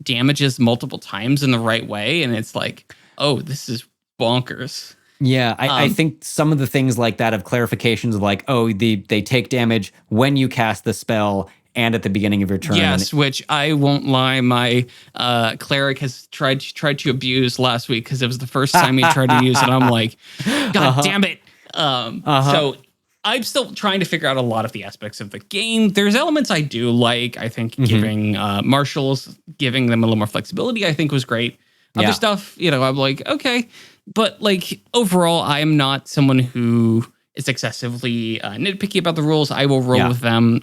damages multiple times in the right way, and it's like, oh, this is bonkers. Yeah, I think some of the things like that of clarifications of like, oh, they take damage when you cast the spell and at the beginning of your turn. Yes, which I won't lie, my cleric has tried to abuse last week because it was the first time he tried to use it. I'm like, God damn it. So I'm still trying to figure out a lot of the aspects of the game. There's elements I do like. I think giving marshals, giving them a little more flexibility, I think was great. Other stuff, I'm like, okay. But like overall, I am not someone who is excessively nitpicky about the rules. I will roll with them.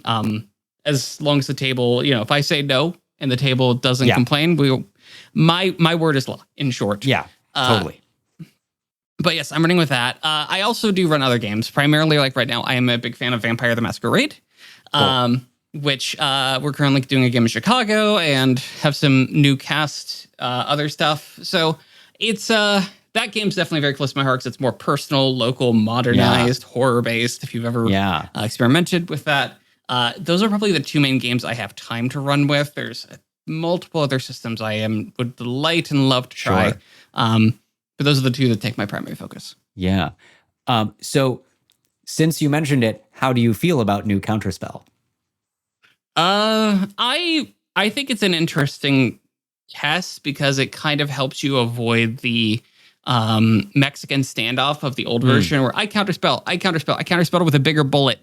As long as the table, if I say no and the table doesn't complain, my word is law, in short. Yeah, totally. But yes, I'm running with that. I also do run other games. Primarily, like right now, I am a big fan of Vampire the Masquerade, which we're currently doing a game in Chicago and have some new cast, other stuff. So it's that game's definitely very close to my heart because it's more personal, local, modernized, horror-based, if you've ever experimented with that. Those are probably the two main games I have time to run with. There's multiple other systems I would delight and love to try. But those are the two that take my primary focus. Yeah. So since you mentioned it, how do you feel about new Counterspell? I think it's an interesting test because it kind of helps you avoid the Mexican standoff of the old version where I counterspell with a bigger bullet.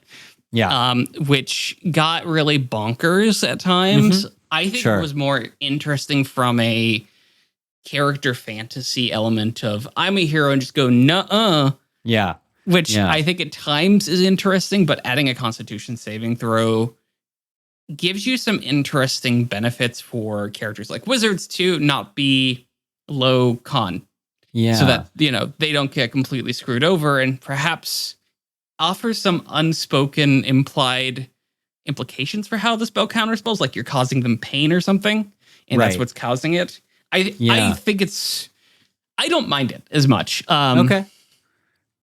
Yeah. Which got really bonkers at times. I think it was more interesting from a character fantasy element of I'm a hero and just go nuh-uh. Yeah. Which I think at times is interesting, but adding a constitution saving throw gives you some interesting benefits for characters like wizards to not be low con. Yeah. So that, they don't get completely screwed over and perhaps offers some unspoken implied implications for how the spell counterspells, like you're causing them pain or something, and that's what's causing it. I think I don't mind it as much. Okay.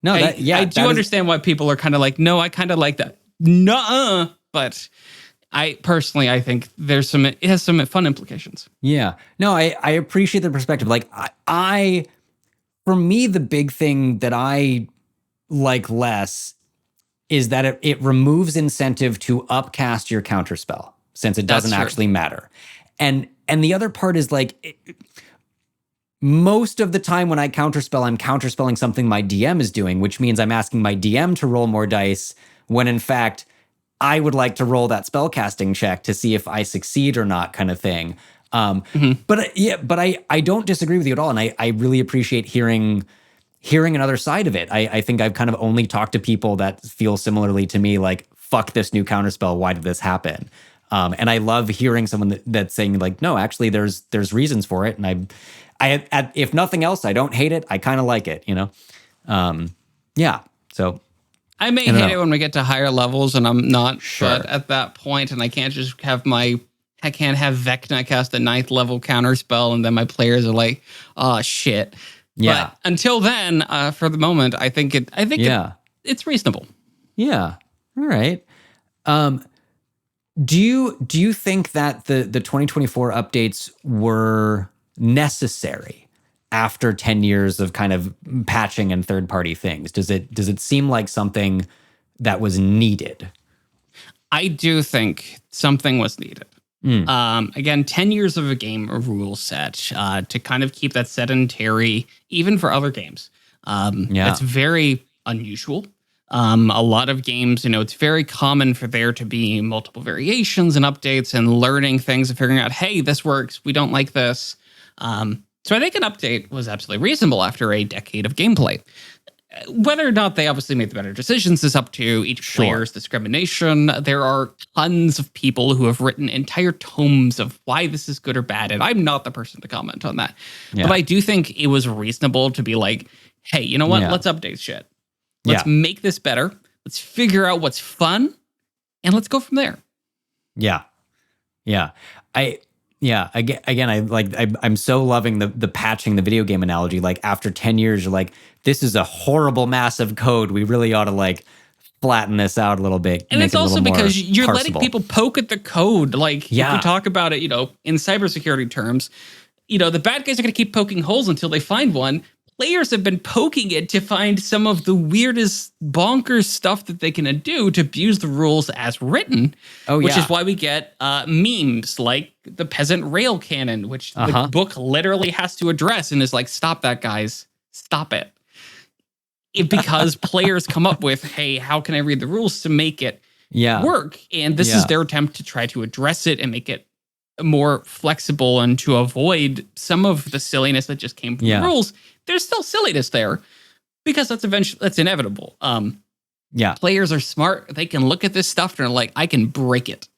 No, I do understand why people are kind of like, no, I kind of like that. Nuh-uh. But I think it has some fun implications. Yeah. No, I appreciate the perspective. Like for me, the big thing that I like less is that it removes incentive to upcast your counterspell since it doesn't actually matter. And the other part is like, most of the time when I counterspell, I'm counterspelling something my DM is doing, which means I'm asking my DM to roll more dice when in fact I would like to roll that spellcasting check to see if I succeed or not, kind of thing. But I don't disagree with you at all, and I really appreciate hearing another side of it. I think I've kind of only talked to people that feel similarly to me, like, fuck this new counterspell, why did this happen? And I love hearing someone that's saying like, no, actually there's reasons for it, and I if nothing else, I don't hate it. I kind of like it, So I may hate it when we get to higher levels, and I'm not but at that point, and I can't just have I can't have Vecna cast a 9th level counterspell, and then my players are like, oh shit. Yeah. But until then, for the moment, I think it's reasonable. Yeah. All right. Do you think that the 2024 updates were necessary after 10 years of kind of patching and third-party things? Does it seem like something that was needed? I do think something was needed. Again, 10 years of a game rule set to kind of keep that sedentary, even for other games. It's very unusual. A lot of games, it's very common for there to be multiple variations and updates and learning things and figuring out, hey, this works, we don't like this. So I think an update was absolutely reasonable after a decade of gameplay. Whether or not they obviously made the better decisions is up to each player's discrimination. There are tons of people who have written entire tomes of why this is good or bad, and I'm not the person to comment on that. Yeah. But I do think it was reasonable to be like, hey, you know what? Let's update shit. Let's make this better. Let's figure out what's fun, and let's go from there. Yeah. I'm so loving the patching the video game analogy. Like after 10 years, you're like, this is a horrible mass of code. We really ought to like flatten this out a little bit. And it's also because you're letting parsable. people poke at the code. Like if Yeah. we talk about it, in cybersecurity terms, the bad guys are going to keep poking holes until they find one. Players have been poking it to find some of the weirdest bonkers stuff that they can do to abuse the rules as written. Which is why we get memes like the peasant rail cannon, which the book literally has to address and is like, stop that, guys. Stop it. Because players come up with, hey, how can I read the rules to make it work? And this is their attempt to try to address it and make it more flexible and to avoid some of the silliness that just came from the rules. There's still silliness there because that's inevitable. Players are smart. They can look at this stuff and they're like, I can break it.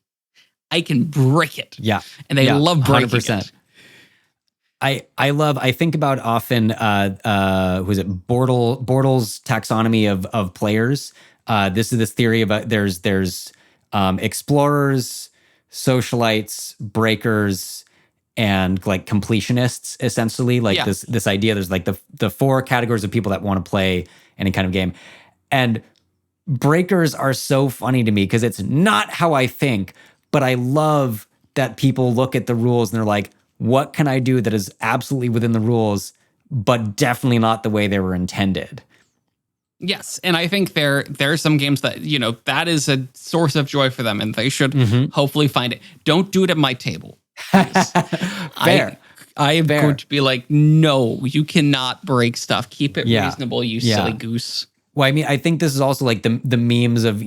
Yeah. And they love breaking 100%. It. I think about often, who is it? Bortles' taxonomy of players. This is this theory about there's explorers, socialites, breakers, and like completionists, essentially. Like this idea, there's like the four categories of people that want to play any kind of game. And breakers are so funny to me because it's not how I think, but I love that people look at the rules and they're like, what can I do that is absolutely within the rules, but definitely not the way they were intended? Yes, and I think there are some games that, that is a source of joy for them, and they should hopefully find it. Don't do it at my table. Fair. I am going to be like, no, you cannot break stuff. Keep it reasonable, you silly goose. Well, I mean, I think this is also like the memes of,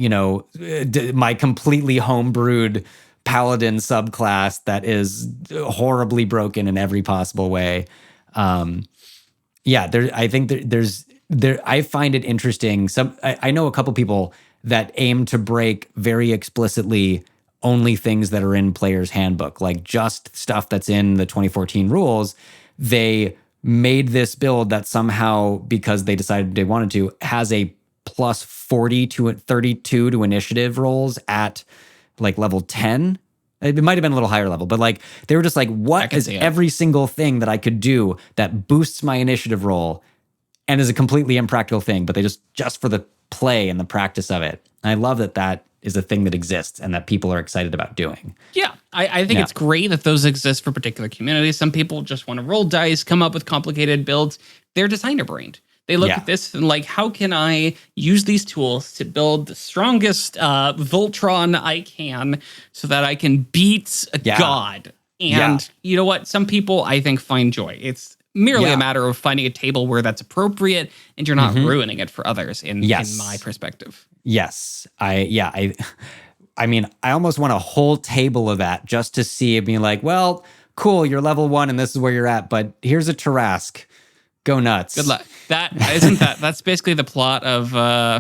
my completely homebrewed paladin subclass that is horribly broken in every possible way. I think I find it interesting. I know a couple people that aim to break very explicitly only things that are in player's handbook, like just stuff that's in the 2014 rules. They made this build that somehow, because they decided they wanted to, has a plus 40 to 32 to initiative rolls at like level 10. It might have been a little higher level, but like they were just like, what is every single thing that I could do that boosts my initiative roll and is a completely impractical thing, but they just for the play and the practice of it. And I love that is a thing that exists and that people are excited about doing. Yeah, I think it's great that those exist for particular communities. Some people just want to roll dice, come up with complicated builds. They're designer brained. They look at this and like, how can I use these tools to build the strongest Voltron I can so that I can beat a god? And you know what? Some people, I think, find joy. It's merely a matter of finding a table where that's appropriate and you're not ruining it for others in my perspective. Yes. I mean, I almost want a whole table of that just to see it being like, well, cool, you're level 1 and this is where you're at, but here's a Tarrasque. Go nuts. Good luck. That's basically the plot of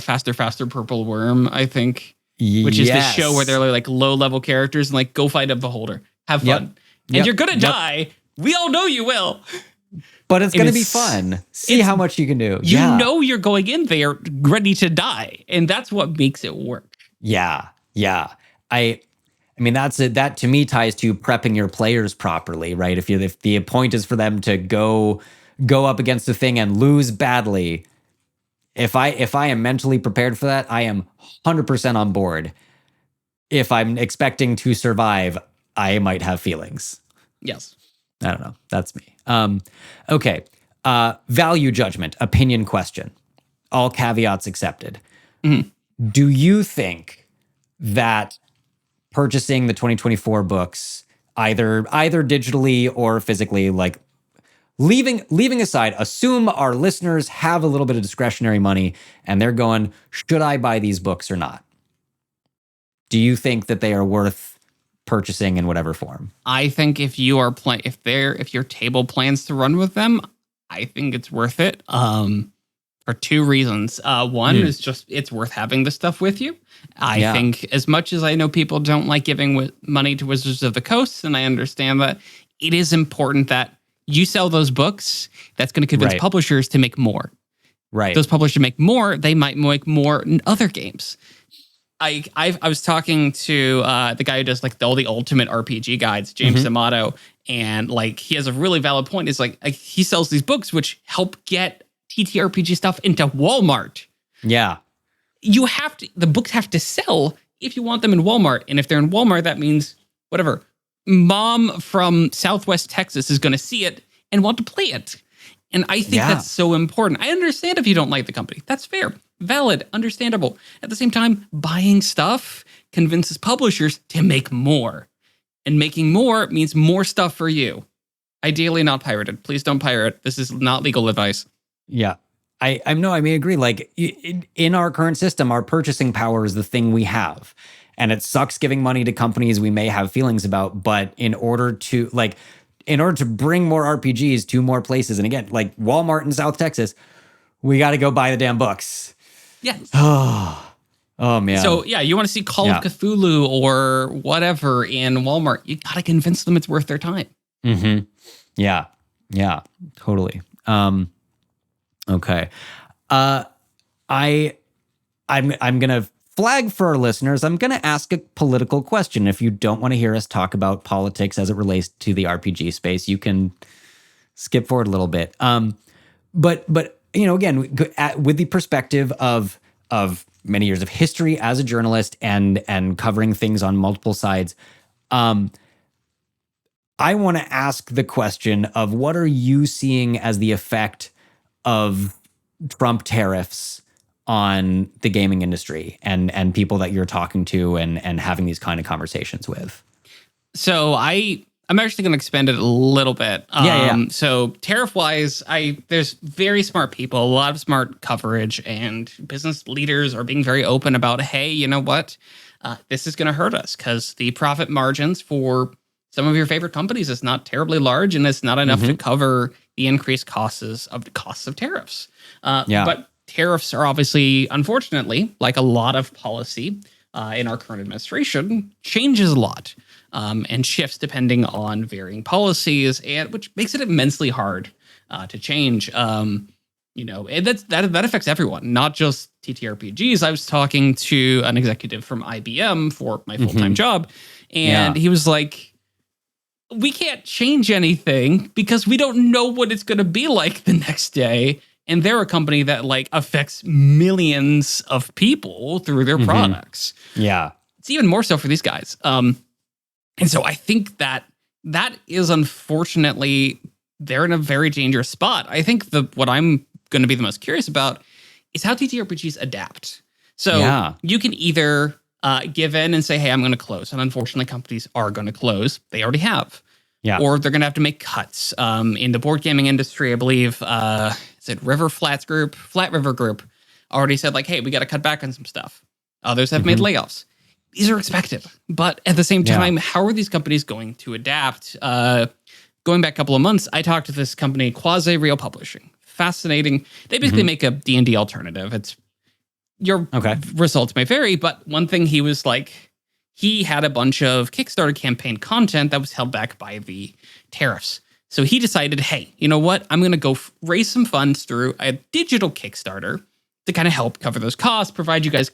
Faster, Purple Worm, I think, which is the show where they're like low-level characters and like, go fight a beholder. Have fun. And you're going to die. We all know you will. But it's going to be fun. See how much you can do. You know you're going in there ready to die, and that's what makes it work. Yeah. I mean, that to me ties to prepping your players properly, right? If the point is for them to go up against the thing and lose badly, if I am mentally prepared for that, I am 100% on board. If I'm expecting to survive, I might have feelings. Yes. I don't know. That's me. Okay. Value judgment, opinion question. All caveats accepted. Mm-hmm. Do you think that purchasing the 2024 books, either digitally or physically, like leaving aside, assume our listeners have a little bit of discretionary money and they're going, should I buy these books or not? Do you think that they are worth purchasing in whatever form? I think if you are if your table plans to run with them, I think it's worth it. For two reasons. One is just it's worth having the stuff with you. I think as much as I know people don't like giving money to Wizards of the Coast, and I understand that, it is important that you sell those books. That's going to convince publishers to make more. Right. Those publishers make more, they might make more in other games. I was talking to the guy who does like all the ultimate RPG guides, James D'Amato, and like he has a really valid point. Is like he sells these books which help get TTRPG stuff into Walmart. Yeah. The books have to sell if you want them in Walmart. And if they're in Walmart, that means whatever. Mom from Southwest Texas is going to see it and want to play it. And I think that's so important. I understand if you don't like the company. That's fair. Valid. Understandable. At the same time, buying stuff convinces publishers to make more. And making more means more stuff for you. Ideally not pirated. Please don't pirate. This is not legal advice. Yeah. I agree. Like in our current system, our purchasing power is the thing we have. And it sucks giving money to companies we may have feelings about. But in order to bring more RPGs to more places, and again, like Walmart in South Texas, we got to go buy the damn books. Yes. Oh, man. So, yeah, you want to see Call of Cthulhu or whatever in Walmart, you got to convince them it's worth their time. Mm-hmm. Yeah. Yeah, totally. Okay. I'm going to flag for our listeners. I'm going to ask a political question. If you don't want to hear us talk about politics as it relates to the RPG space, you can skip forward a little bit. But again, with the perspective of many years of history as a journalist and covering things on multiple sides, I want to ask the question of what are you seeing as the effect of Trump tariffs on the gaming industry and people that you're talking to and having these kind of conversations with? So I'm actually going to expand it a little bit. So tariff-wise, there's very smart people, a lot of smart coverage, and business leaders are being very open about, hey, you know what? This is going to hurt us because the profit margins for some of your favorite companies is not terribly large, and it's not enough to cover the increased costs of tariffs. But tariffs are obviously, unfortunately, like a lot of policy in our current administration, changes a lot. And shifts depending on varying policies, and which makes it immensely hard to change. And that affects everyone, not just TTRPGs. I was talking to an executive from IBM for my full-time job, and he was like, "We can't change anything because we don't know what it's going to be like the next day." And they're a company that like affects millions of people through their products. Yeah, it's even more so for these guys. And so I think that is unfortunately, they're in a very dangerous spot. I think what I'm going to be the most curious about is how TTRPGs adapt. So you can either give in and say, hey, I'm going to close. And unfortunately, companies are going to close. They already have. Yeah. Or they're going to have to make cuts. In the board gaming industry, I believe, is it Flat River Group already said like, hey, we got to cut back on some stuff. Others have made layoffs. These are expected. But at the same time, how are these companies going to adapt? Going back a couple of months, I talked to this company, Quasi Real Publishing. Fascinating. They basically make a D&D alternative. Your results may vary, but one thing he was like, he had a bunch of Kickstarter campaign content that was held back by the tariffs. So he decided, hey, you know what? I'm going to go raise some funds through a digital Kickstarter to kind of help cover those costs, provide you guys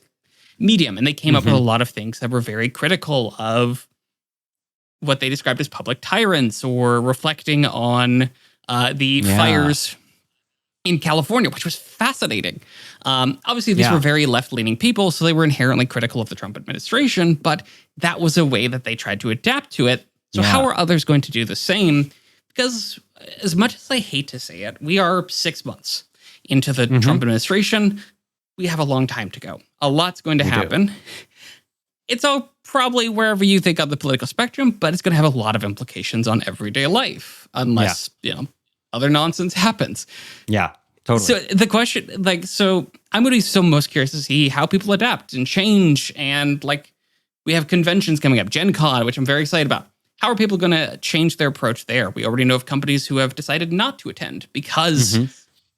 medium. And they came up with a lot of things that were very critical of what they described as public tyrants or reflecting on the fires in California, which was fascinating. Obviously, these were very left-leaning people, so they were inherently critical of the Trump administration, but that was a way that they tried to adapt to it. So how are others going to do the same? Because as much as I hate to say it, we are 6 months into the Trump administration. We have a long time to go. A lot's going to happen. It's all probably wherever you think on the political spectrum, but it's going to have a lot of implications on everyday life, unless, other nonsense happens. Yeah, totally. So the question, I'm going to be so most curious to see how people adapt and change. And we have conventions coming up, Gen Con, which I'm very excited about. How are people going to change their approach there? We already know of companies who have decided not to attend because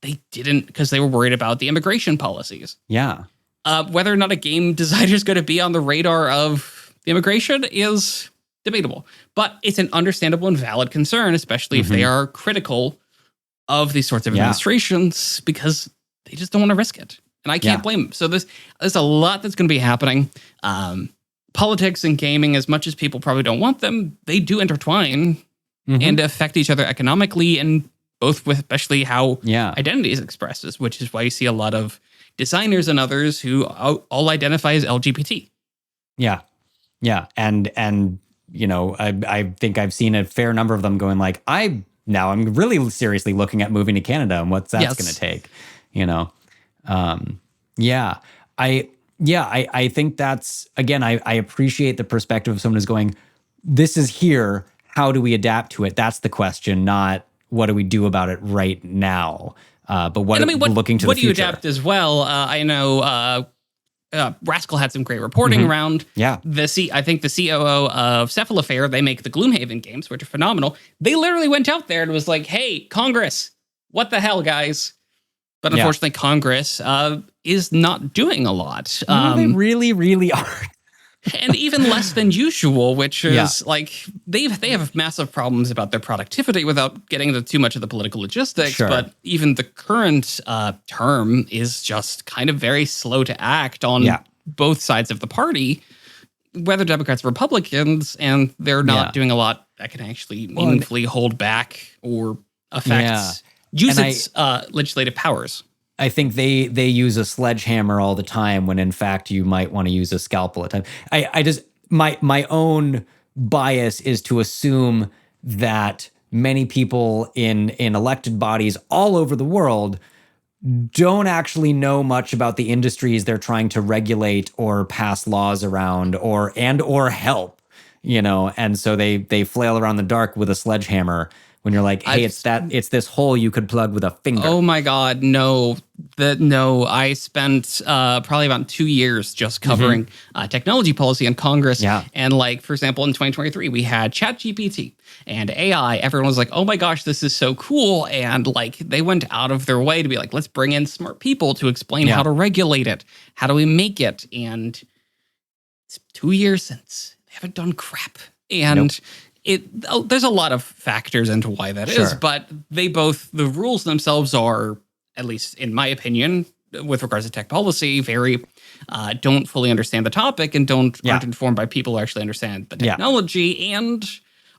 because they were worried about the immigration policies. Yeah. Whether or not a game designer is going to be on the radar of the immigration is debatable, but it's an understandable and valid concern, especially if they are critical of these sorts of administrations, because they just don't want to risk it. And I can't blame them. So there's a lot that's going to be happening. Politics and gaming, as much as people probably don't want them, they do intertwine and affect each other economically, and both with especially how identity is expressed, which is why you see a lot of designers and others who all identify as LGBT. Yeah. Yeah. And you know, I think I've seen a fair number of them going like, I'm really seriously looking at moving to Canada and what's that's going to take, you know? I think that's, again, I appreciate the perspective of someone who's going, this is here. How do we adapt to it? That's the question, not what do we do about it right now? But looking to the future. What do you adapt as well? I know Rascal had some great reporting around. Yeah. I think the COO of Cephalofair, they make the Gloomhaven games, which are phenomenal. They literally went out there and was like, hey, Congress, what the hell, guys? But unfortunately, Congress is not doing a lot. They really, really are. And even less than usual, which is like they have massive problems about their productivity without getting into too much of the political logistics. Sure. But even the current term is just kind of very slow to act on both sides of the party, whether Democrats or Republicans, and they're not doing a lot that can actually meaningfully hold back or affect its legislative powers. I think they use a sledgehammer all the time when in fact you might want to use a scalpel at times. I just my own bias is to assume that many people in elected bodies all over the world don't actually know much about the industries they're trying to regulate or pass laws around or help, you know, and so they flail around the dark with a sledgehammer. When you're like, hey, it's this hole you could plug with a finger. Oh my God, no. I spent probably about 2 years just covering technology policy in Congress. Yeah. And like, for example, in 2023, we had ChatGPT and AI. Everyone was like, oh my gosh, this is so cool. And like, they went out of their way to be like, let's bring in smart people to explain how to regulate it. How do we make it? And it's 2 years since. They haven't done crap. And there's a lot of factors into why that is, but the rules themselves are, at least in my opinion, with regards to tech policy, very don't fully understand the topic and aren't informed by people who actually understand the technology and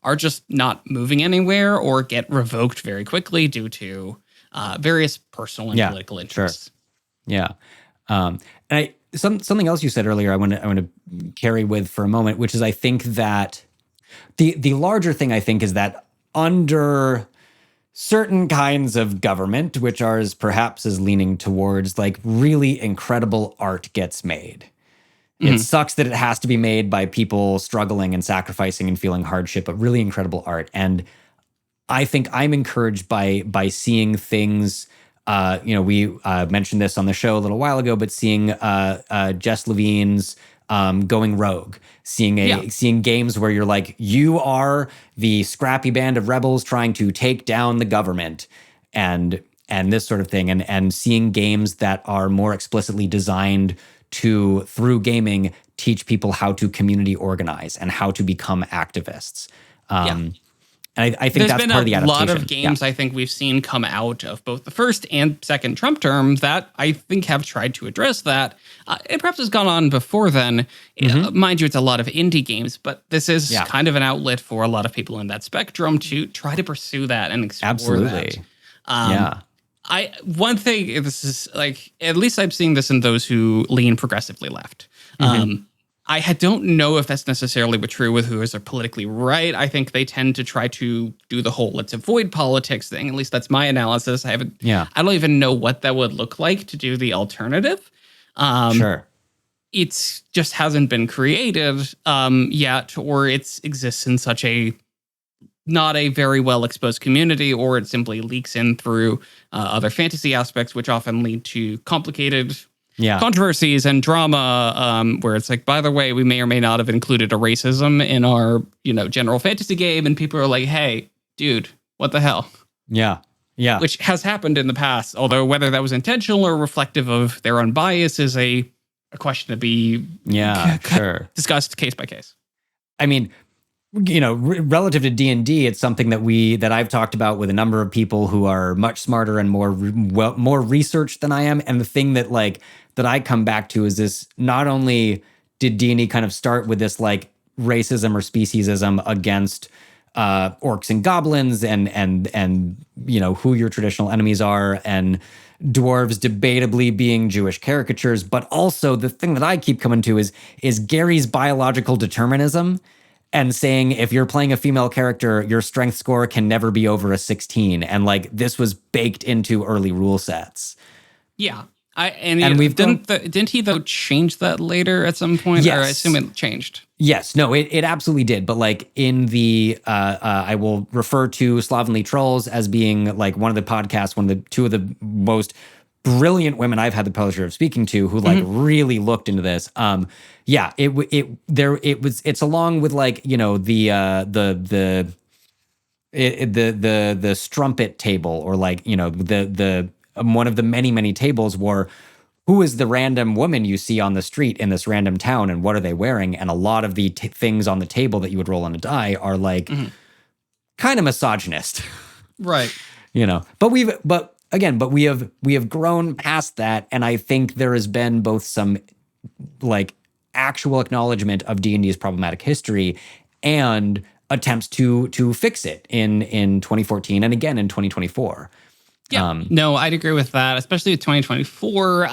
are just not moving anywhere or get revoked very quickly due to various personal and political interests. Sure. Yeah. And something else you said earlier I want to carry with for a moment, which is I think that the larger thing I think is that under certain kinds of government, which ours perhaps is leaning towards, like really incredible art gets made. It sucks that it has to be made by people struggling and sacrificing and feeling hardship, but really incredible art. And I think I'm encouraged by seeing things. We mentioned this on the show a little while ago, but seeing Jess Levine's going rogue, seeing games where you're like, you are the scrappy band of rebels trying to take down the government and this sort of thing, and seeing games that are more explicitly designed to, through gaming, teach people how to community organize and how to become activists. And I think that's part of the adaptation. There's been a lot of games I think we've seen come out of both the first and second Trump term that I think have tried to address that. It perhaps has gone on before then. Mind you, it's a lot of indie games, but this is kind of an outlet for a lot of people in that spectrum to try to pursue that and explore that. One thing, this is like, at least I'm seeing this in those who lean progressively left. I don't know if that's necessarily true with who is politically right. I think they tend to try to do the whole let's avoid politics thing. At least that's my analysis. I don't even know what that would look like to do the alternative. It's just hasn't been created yet, or it exists in such not a very well exposed community, or it simply leaks in through other fantasy aspects, which often lead to complicated controversies and drama, where it's like, by the way, we may or may not have included a racism in our, general fantasy game. And people are like, hey, dude, what the hell? Yeah. Which has happened in the past. Although whether that was intentional or reflective of their own bias is a question to be discussed case by case. I mean, relative to D&D, it's something that I've talked about with a number of people who are much smarter and more researched than I am. And the thing that that I come back to is this: not only did D&D kind of start with this like racism or speciesism against orcs and goblins and who your traditional enemies are, and dwarves debatably being Jewish caricatures, but also the thing that I keep coming to is Gary's biological determinism, and saying if you're playing a female character, your strength score can never be over a 16. And like this was baked into early rule sets. Yeah. Didn't he though change that later at some point? Yes. Or I assume it changed. Yes, no, it absolutely did. But like in the, I will refer to Slovenly Trolls as being like one of the podcasts, two of the most brilliant women I've had the pleasure of speaking to, who like really looked into this. It's along with like the strumpet table, or like the one of the many tables were, who is the random woman you see on the street in this random town, and what are they wearing? And a lot of the things on the table that you would roll on a die are like kind of misogynist, right? But we have grown past that, and I think there has been both some like actual acknowledgement of D&D's problematic history and attempts to fix it in 2014 and again in 2024. Yeah, no, I'd agree with that, especially with 2024.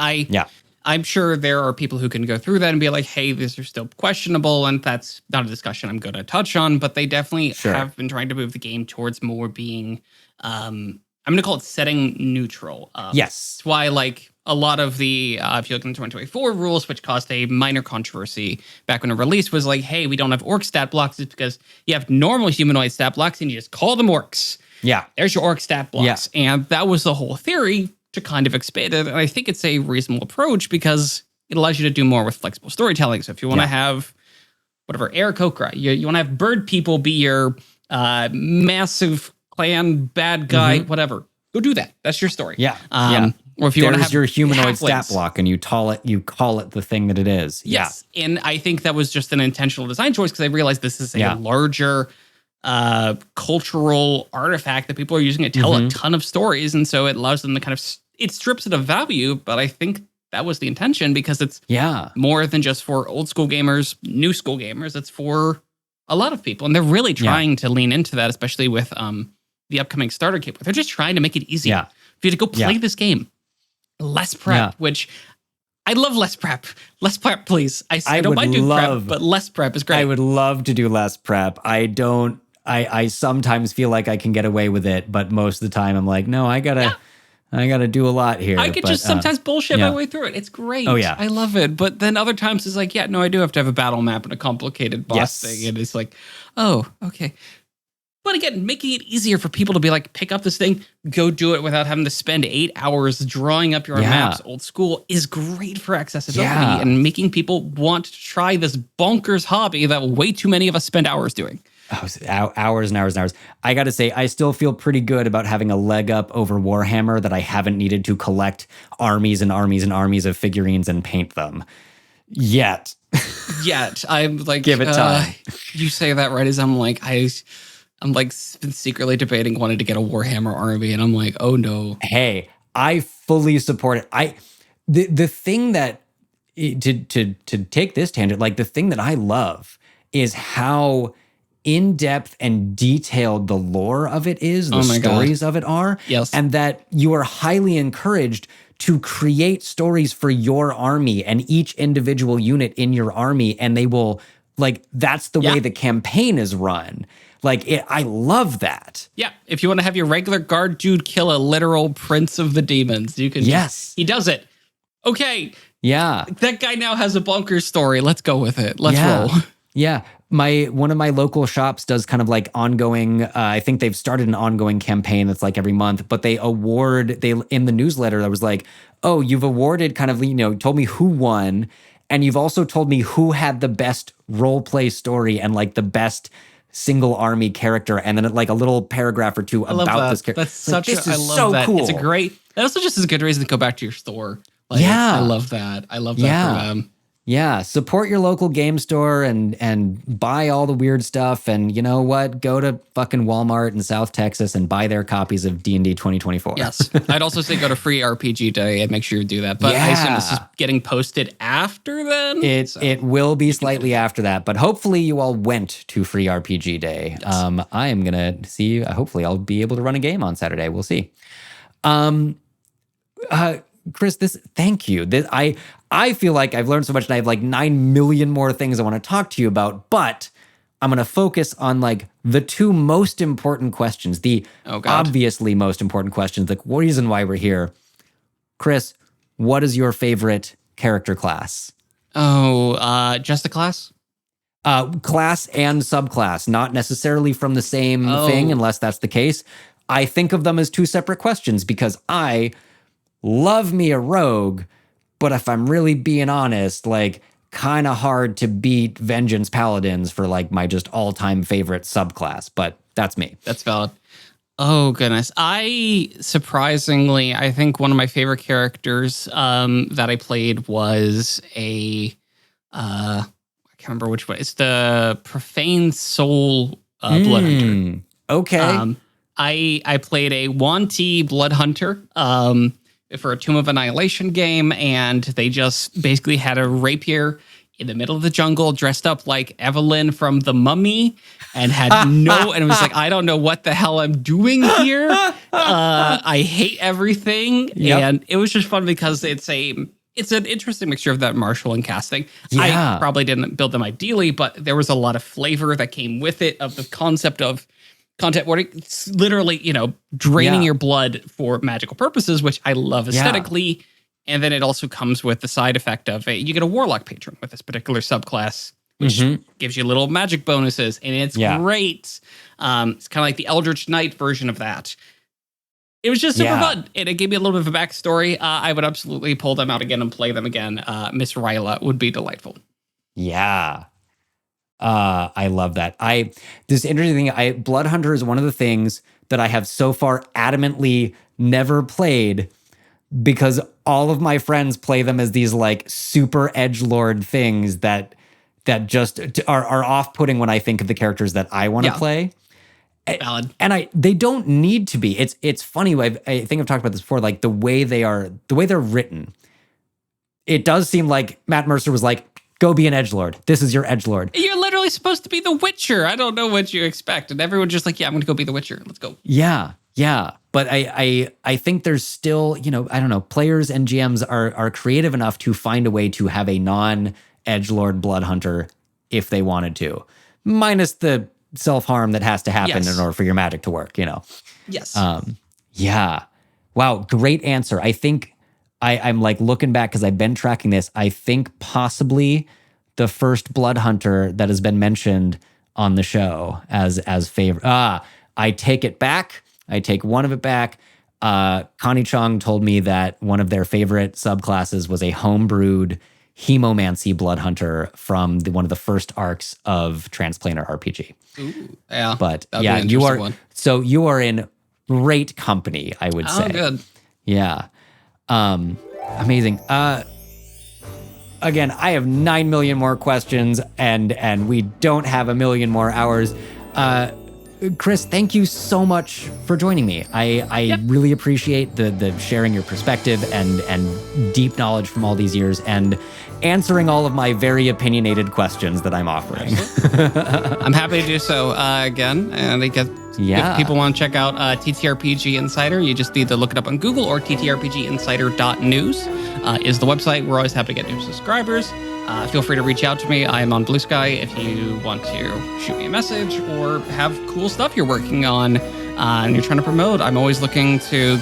I'm sure there are people who can go through that and be like, hey, these are still questionable, and that's not a discussion I'm going to touch on, but they definitely have been trying to move the game towards more being, I'm going to call it setting neutral. Yes. That's why, like, a lot of the, if you look in the 2024 rules, which caused a minor controversy back when it released, was like, hey, we don't have orc stat blocks. It's because you have normal humanoid stat blocks and you just call them orcs. Yeah. There's your orc stat blocks. Yeah. And that was the whole theory to kind of expand it. And I think it's a reasonable approach because it allows you to do more with flexible storytelling. So if you want to have whatever, Aarakocra, you want to have bird people be your massive clan bad guy, whatever. Go do that. That's your story. Yeah. Or if you want to have your humanoid halflings. stat block, and you call it the thing that it is. Yes. Yeah. And I think that was just an intentional design choice because I realized this is a larger cultural artifact that people are using to tell a ton of stories. And so it allows them to kind of, it strips it of value, but I think that was the intention because it's more than just for old school gamers, new school gamers. It's for a lot of people. And they're really trying to lean into that, especially with the upcoming starter kit. They're just trying to make it easy for you to go play this game. Less prep, which I love less prep. Less prep, please. I don't mind doing prep, but less prep is great. I would love to do less prep. I sometimes feel like I can get away with it, but most of the time I'm like, no, I gotta do a lot here. I could just sometimes bullshit my way through it. It's great. Oh yeah, I love it. But then other times it's like, no, I do have to have a battle map and a complicated boss thing, and it's like, oh, okay. But again, making it easier for people to be like, pick up this thing, go do it without having to spend 8 hours drawing up your maps old school is great for accessibility and making people want to try this bonkers hobby that way too many of us spend hours doing. Hours and hours and hours. I got to say, I still feel pretty good about having a leg up over Warhammer that I haven't needed to collect armies and armies and armies of figurines and paint them yet. I'm like, give it time. You say that right as I'm like been secretly debating wanting to get a Warhammer army, and I'm like, oh no. Hey, I fully support it. The thing that to take this tangent, like the thing that I love is how in-depth and detailed the lore of it is, the stories of it are. Yes. And that you are highly encouraged to create stories for your army and each individual unit in your army, and they will, like, that's the way the campaign is run. Like, I love that. Yeah, if you want to have your regular guard dude kill a literal prince of the demons, you can. Yes. He does it. Okay. Yeah. That guy now has a bonkers story. Let's go with it. Let's roll. Yeah. One of my local shops does kind of like ongoing, I think they've started an ongoing campaign that's like every month, but they in the newsletter that was like, oh, you've awarded kind of, told me who won, and you've also told me who had the best role play story and like the best single army character, and then like a little paragraph or two about this character. That's such I love that. Cool. It's a great, that also just is a good reason to go back to your store. Like, I love that. I love that for them. Yeah, support your local game store and buy all the weird stuff. And you know what? Go to fucking Walmart in South Texas and buy their copies of D&D 2024. Yes. I'd also say go to Free RPG Day and make sure you do that. But I assume this is getting posted after then? It will be slightly after that, but hopefully you all went to Free RPG Day. Yes. I am going to see, hopefully I'll be able to run a game on Saturday. We'll see. Chris, thank you. I feel like I've learned so much and I have like 9 million more things I want to talk to you about, but I'm going to focus on like the two most important questions, the obviously most important questions, the reason why we're here. Chris, what is your favorite character class? Just a class? Class and subclass, not necessarily from the same thing, unless that's the case. I think of them as two separate questions because I love me a rogue, but if I'm really being honest, like kind of hard to beat Vengeance Paladins for like my just all-time favorite subclass, but that's me. That's valid. Oh, goodness. I think one of my favorite characters that I played was I can't remember which one. It's the Profane Soul Blood Hunter. Okay. I played a Wanty Blood Hunter for a Tomb of Annihilation game, and they just basically had a rapier in the middle of the jungle dressed up like Evelyn from The Mummy and had and it was like, I don't know what the hell I'm doing here. I hate everything. Yep. And it was just fun because it's an interesting mixture of that martial and casting. Yeah. I probably didn't build them ideally, but there was a lot of flavor that came with it of the concept of content where it's literally, draining your blood for magical purposes, which I love aesthetically. Yeah. And then it also comes with the side effect of you get a warlock patron with this particular subclass, which gives you little magic bonuses. And it's great. It's kind of like the Eldritch Knight version of that. It was just super fun. And it gave me a little bit of a backstory. I would absolutely pull them out again and play them again. Miss Ryla would be delightful. Yeah. I love that. This interesting thing, Blood Hunter is one of the things that I have so far adamantly never played because all of my friends play them as these like super edgelord things that just are off-putting when I think of the characters that I want to play. Valid. And they don't need to be. It's funny. I think I've talked about this before. Like the way they're written. It does seem like Matt Mercer was like, go be an edgelord. This is your edgelord. You're literally supposed to be the Witcher. I don't know what you expect. And everyone's just like, yeah, I'm going to go be the Witcher. Let's go. Yeah. But I think there's still, I don't know, players and GMs are creative enough to find a way to have a non-edgelord blood hunter if they wanted to. Minus the self-harm that has to happen in order for your magic to work, Yes. Yeah. Wow, great answer. I think I'm like looking back because I've been tracking this. I think possibly the first blood hunter that has been mentioned on the show as favorite. I take it back. I take one of it back. Connie Chung told me that one of their favorite subclasses was a homebrewed hemomancy blood hunter from one of the first arcs of Transplanar RPG. Ooh, yeah. But yeah, you are in great company, I would say. Oh, good. Yeah. Amazing. Again, I have 9 million more questions and we don't have a million more hours. Chris, thank you so much for joining me. I really appreciate the sharing your perspective and deep knowledge from all these years and answering all of my very opinionated questions that I'm offering. I'm happy to do so again. And if people want to check out TTRPG Insider, you just need to look it up on Google or ttrpginsider.news is the website. We're always happy to get new subscribers. Feel free to reach out to me. I am on Blue Sky if you want to shoot me a message or have cool stuff you're working on and you're trying to promote. I'm always looking to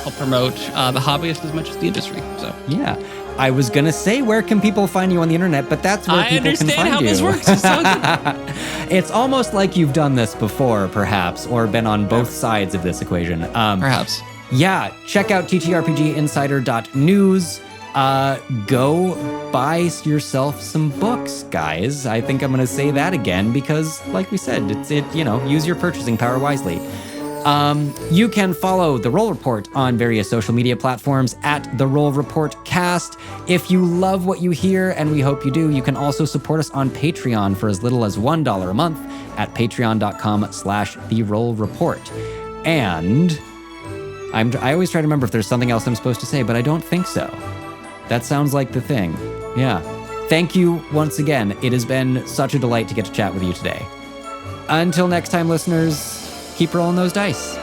help promote the hobbyist as much as the industry. So yeah. I was going to say, where can people find you on the internet? But that's where people can find you. I understand how this works. It's so good. It's almost like you've done this before, perhaps, or been on both sides of this equation. Perhaps. Yeah, check out ttrpginsider.news. Go buy yourself some books, guys. I think I'm going to say that again because, like we said, use your purchasing power wisely. You can follow The Roll Report on various social media platforms at The Roll Report Cast. If you love what you hear, and we hope you do, you can also support us on Patreon for as little as $1 a month at patreon.com/The Roll Report. And I always try to remember if there's something else I'm supposed to say, but I don't think so. That sounds like the thing. Yeah. Thank you once again. It has been such a delight to get to chat with you today. Until next time, listeners, keep rolling those dice.